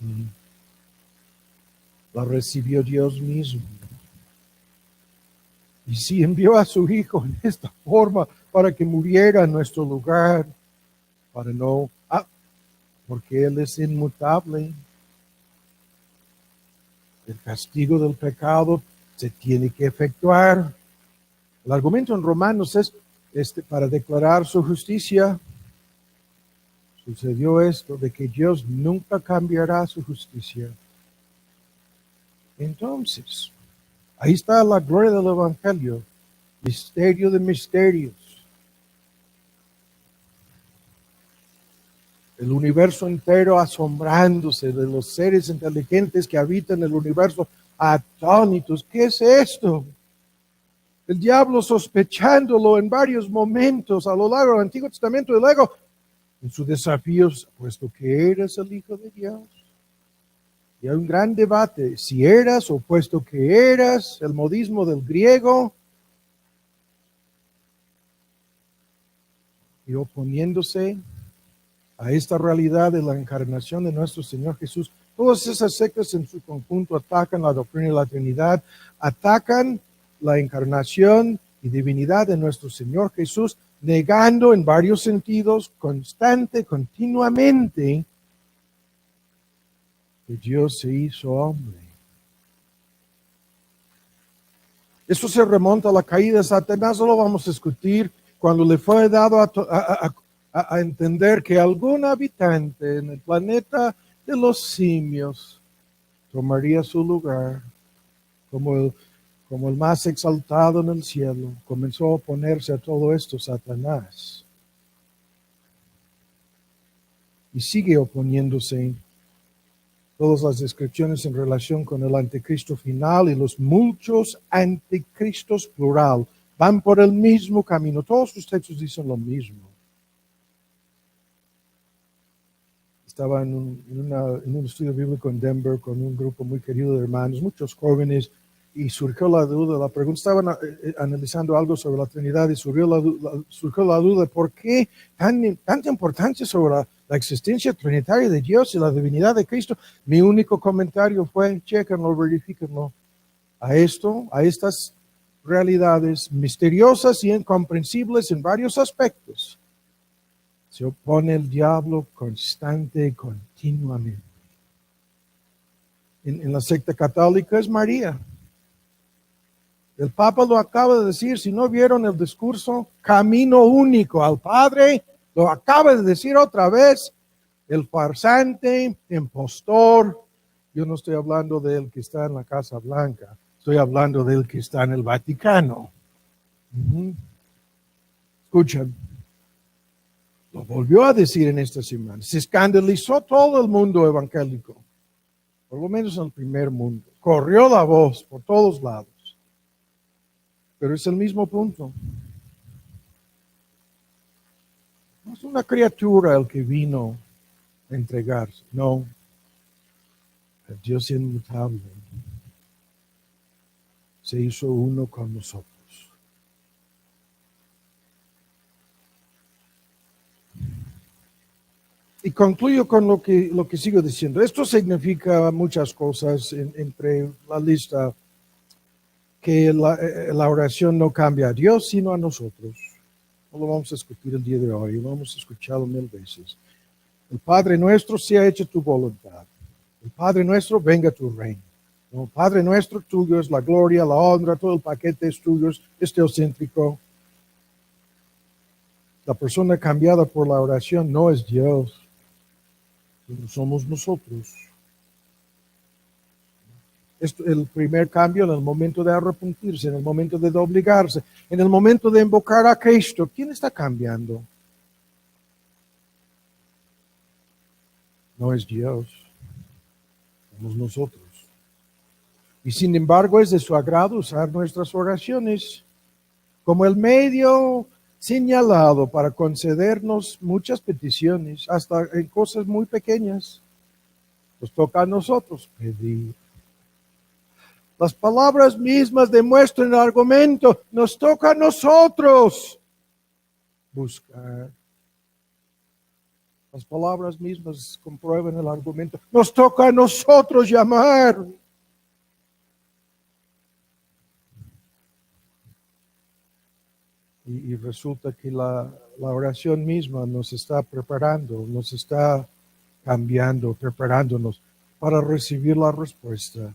La recibió Dios mismo. Y si envió a su Hijo en esta forma para que muriera en nuestro lugar, para no, porque Él es inmutable. El castigo del pecado se tiene que efectuar. El argumento en Romanos es para declarar su justicia. Sucedió esto de que Dios nunca cambiará su justicia. Entonces, ahí está la gloria del Evangelio, misterio de misterios. El universo entero asombrándose de los seres inteligentes que habitan el universo, atónitos. ¿Qué es esto? El diablo sospechándolo en varios momentos a lo largo del Antiguo Testamento y luego en sus desafíos, puesto que eres el Hijo de Dios. Y hay un gran debate, si eras o puesto que eras, el modismo del griego, y oponiéndose a esta realidad de la encarnación de nuestro Señor Jesús. Todas esas sectas en su conjunto atacan la doctrina de la Trinidad, atacan la encarnación y divinidad de nuestro Señor Jesús, negando en varios sentidos, continuamente, que Dios se hizo hombre. Eso se remonta a la caída de Satanás, no lo vamos a discutir, cuando le fue dado a entender que algún habitante en el planeta de los simios tomaría su lugar como el más exaltado en el cielo. Comenzó a oponerse a todo esto Satanás. Y sigue oponiéndose. Todas las descripciones en relación con el anticristo final y los muchos anticristos plural van por el mismo camino. Todos los textos dicen lo mismo. Estaba en un estudio bíblico en Denver con un grupo muy querido de hermanos, muchos jóvenes, y surgió la duda, la pregunta, estaban analizando algo sobre la Trinidad y surgió la duda de por qué tanta importancia sobre la existencia trinitaria de Dios y la divinidad de Cristo. Mi único comentario fue, chéquenlo, verifíquenlo. A estas realidades misteriosas y incomprensibles en varios aspectos, se opone el diablo constante y continuamente. En la secta católica es María. El Papa lo acaba de decir, si no vieron el discurso, camino único al Padre, lo acaba de decir otra vez, el farsante, impostor. Yo no estoy hablando del que está en la Casa Blanca, estoy hablando del que está en el Vaticano. Escuchen. Lo volvió a decir en esta semana. Se escandalizó todo el mundo evangélico, por lo menos en el primer mundo. Corrió la voz por todos lados. Pero es el mismo punto. No es una criatura el que vino a entregarse. No. El Dios inmutable se hizo uno con nosotros. Y concluyo con lo que sigo diciendo. Esto significa muchas cosas entre la lista, que la oración no cambia a Dios, sino a nosotros. No lo vamos a discutir el día de hoy, vamos a escucharlo 1000 veces. El Padre nuestro, sea hecha tu voluntad. El Padre nuestro, venga tu reino. El Padre nuestro, tuyo es la gloria, la honra, todo el paquete es tuyo, es teocéntrico. La persona cambiada por la oración no es Dios, somos nosotros. El primer cambio en el momento de arrepentirse, en el momento de obligarse, en el momento de invocar a Cristo. ¿Quién está cambiando? No es Dios, somos nosotros. Y sin embargo es de su agrado usar nuestras oraciones como el medio señalado para concedernos muchas peticiones, hasta en cosas muy pequeñas. Nos toca a nosotros pedir. Las palabras mismas demuestran el argumento. Nos toca a nosotros buscar. Las palabras mismas comprueban el argumento. Nos toca a nosotros llamar. Y resulta que la oración misma nos está preparando, nos está cambiando, preparándonos para recibir la respuesta.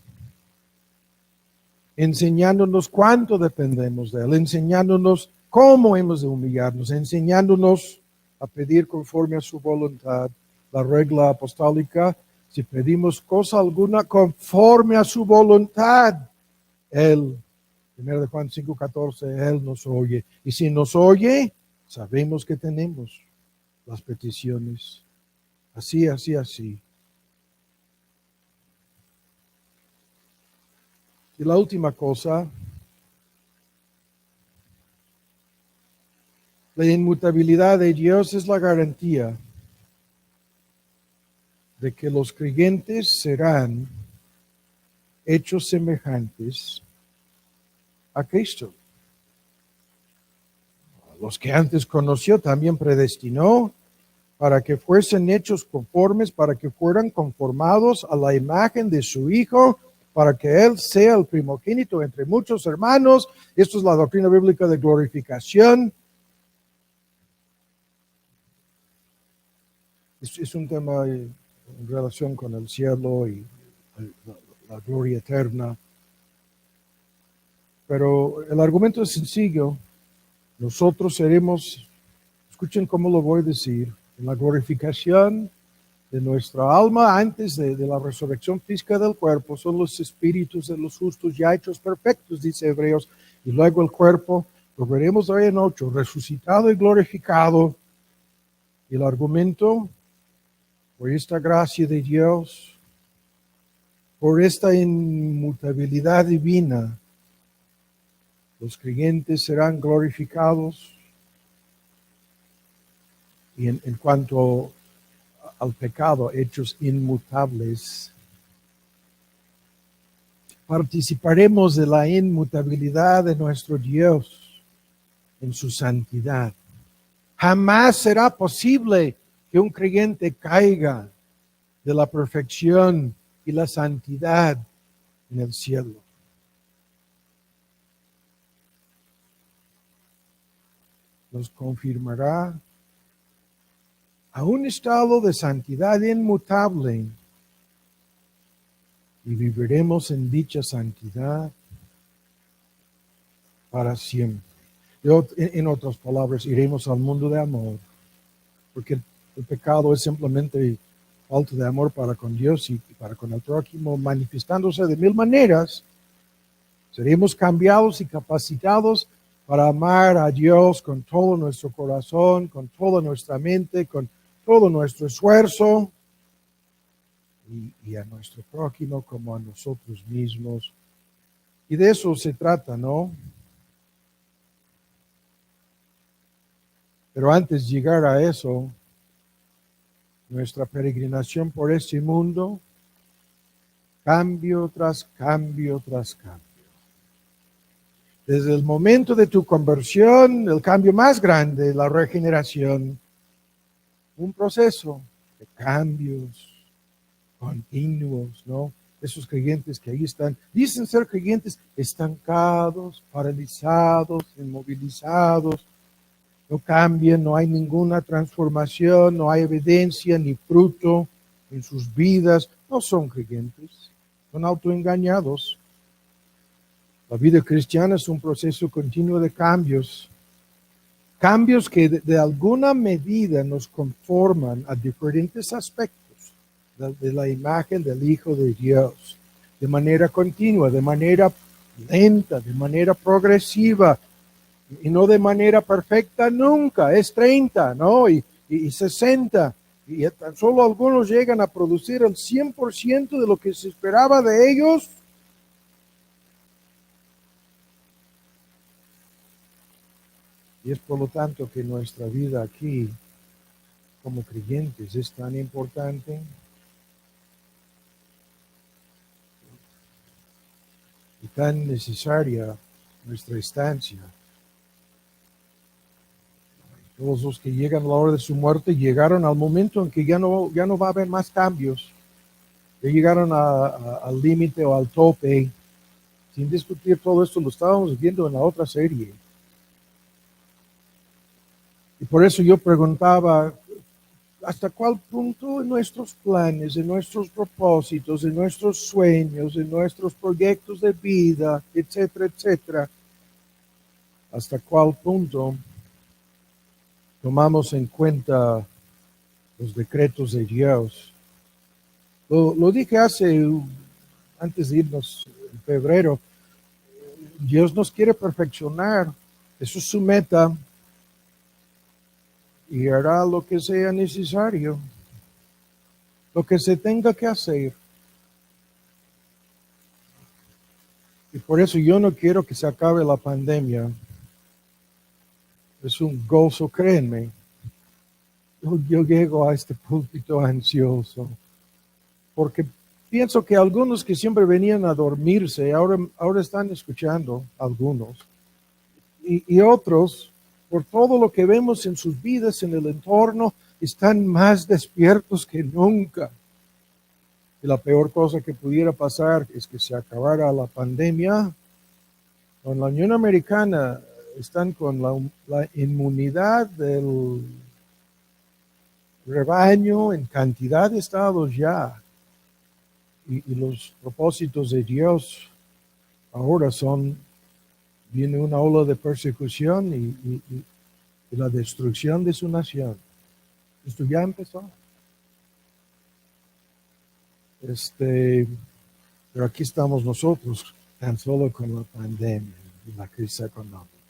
Enseñándonos cuánto dependemos de Él, enseñándonos cómo hemos de humillarnos, enseñándonos a pedir conforme a su voluntad. La regla apostólica, si pedimos cosa alguna conforme a su voluntad, Él, 1 Juan 5:14, Él nos oye. Y si nos oye, sabemos que tenemos las peticiones. Así. Y la última cosa, la inmutabilidad de Dios es la garantía de que los creyentes serán hechos semejantes a Cristo. Los que antes conoció también predestinó para que fuesen hechos conformes, para que fueran conformados a la imagen de su Hijo, para que Él sea el primogénito entre muchos hermanos. Esto es la doctrina bíblica de glorificación. Es un tema en relación con el cielo y la gloria eterna. Pero el argumento es sencillo. Nosotros seremos, escuchen cómo lo voy a decir, en la glorificación de nuestra alma antes de la resurrección física del cuerpo son los espíritus de los justos ya hechos perfectos, dice Hebreos, y luego el cuerpo, lo veremos hoy en 8, resucitado y glorificado. Y el argumento, por esta gracia de Dios, por esta inmutabilidad divina, los creyentes serán glorificados. Y en cuanto al pecado, hechos inmutables, participaremos de la inmutabilidad de nuestro Dios en su santidad. Jamás será posible que un creyente caiga de la perfección y la santidad en el cielo. Nos confirmará a un estado de santidad inmutable y viviremos en dicha santidad para siempre. En otras palabras, iremos al mundo de amor, porque el pecado es simplemente falta de amor para con Dios y para con el prójimo, manifestándose de mil maneras. Seremos cambiados y capacitados para amar a Dios con todo nuestro corazón, con toda nuestra mente, con todo nuestro esfuerzo, y a nuestro prójimo como a nosotros mismos. Y de eso se trata, ¿no? Pero antes de llegar a eso, nuestra peregrinación por este mundo, cambio tras cambio tras cambio. Desde el momento de tu conversión, el cambio más grande, la regeneración, un proceso de cambios continuos, ¿no? Esos creyentes que ahí están, dicen ser creyentes estancados, paralizados, inmovilizados, no cambian, no hay ninguna transformación, no hay evidencia ni fruto en sus vidas, no son creyentes, son autoengañados. La vida cristiana es un proceso continuo de cambios, cambios que de alguna medida nos conforman a diferentes aspectos de la imagen del Hijo de Dios, de manera continua, de manera lenta, de manera progresiva, y no de manera perfecta nunca. Es 30, ¿no? Y 60, y tan solo algunos llegan a producir el 100% de lo que se esperaba de ellos. Y es por lo tanto que nuestra vida aquí, como creyentes, es tan importante. Y tan necesaria nuestra estancia. Todos los que llegan a la hora de su muerte llegaron al momento en que ya no va a haber más cambios. Ya llegaron al límite o al tope. Sin discutir todo esto, lo estábamos viendo en la otra serie. Y por eso yo preguntaba, ¿hasta cuál punto en nuestros planes, en nuestros propósitos, en nuestros sueños, en nuestros proyectos de vida, etcétera, etcétera, hasta cuál punto tomamos en cuenta los decretos de Dios? Lo dije antes de irnos en febrero, Dios nos quiere perfeccionar, eso es su meta, y hará lo que sea necesario, lo que se tenga que hacer. Y por eso yo no quiero que se acabe la pandemia. Es un gozo, créanme. Yo llego a este púlpito ansioso, porque pienso que algunos que siempre venían a dormirse, ahora están escuchando, algunos, y otros, por todo lo que vemos en sus vidas, en el entorno, están más despiertos que nunca. Y la peor cosa que pudiera pasar es que se acabara la pandemia. En la Unión Americana están con la inmunidad del rebaño en cantidad de estados ya. Y los propósitos de Dios ahora viene una ola de persecución y la destrucción de su nación. Esto ya empezó. Pero aquí estamos nosotros, tan solo con la pandemia y la crisis económica.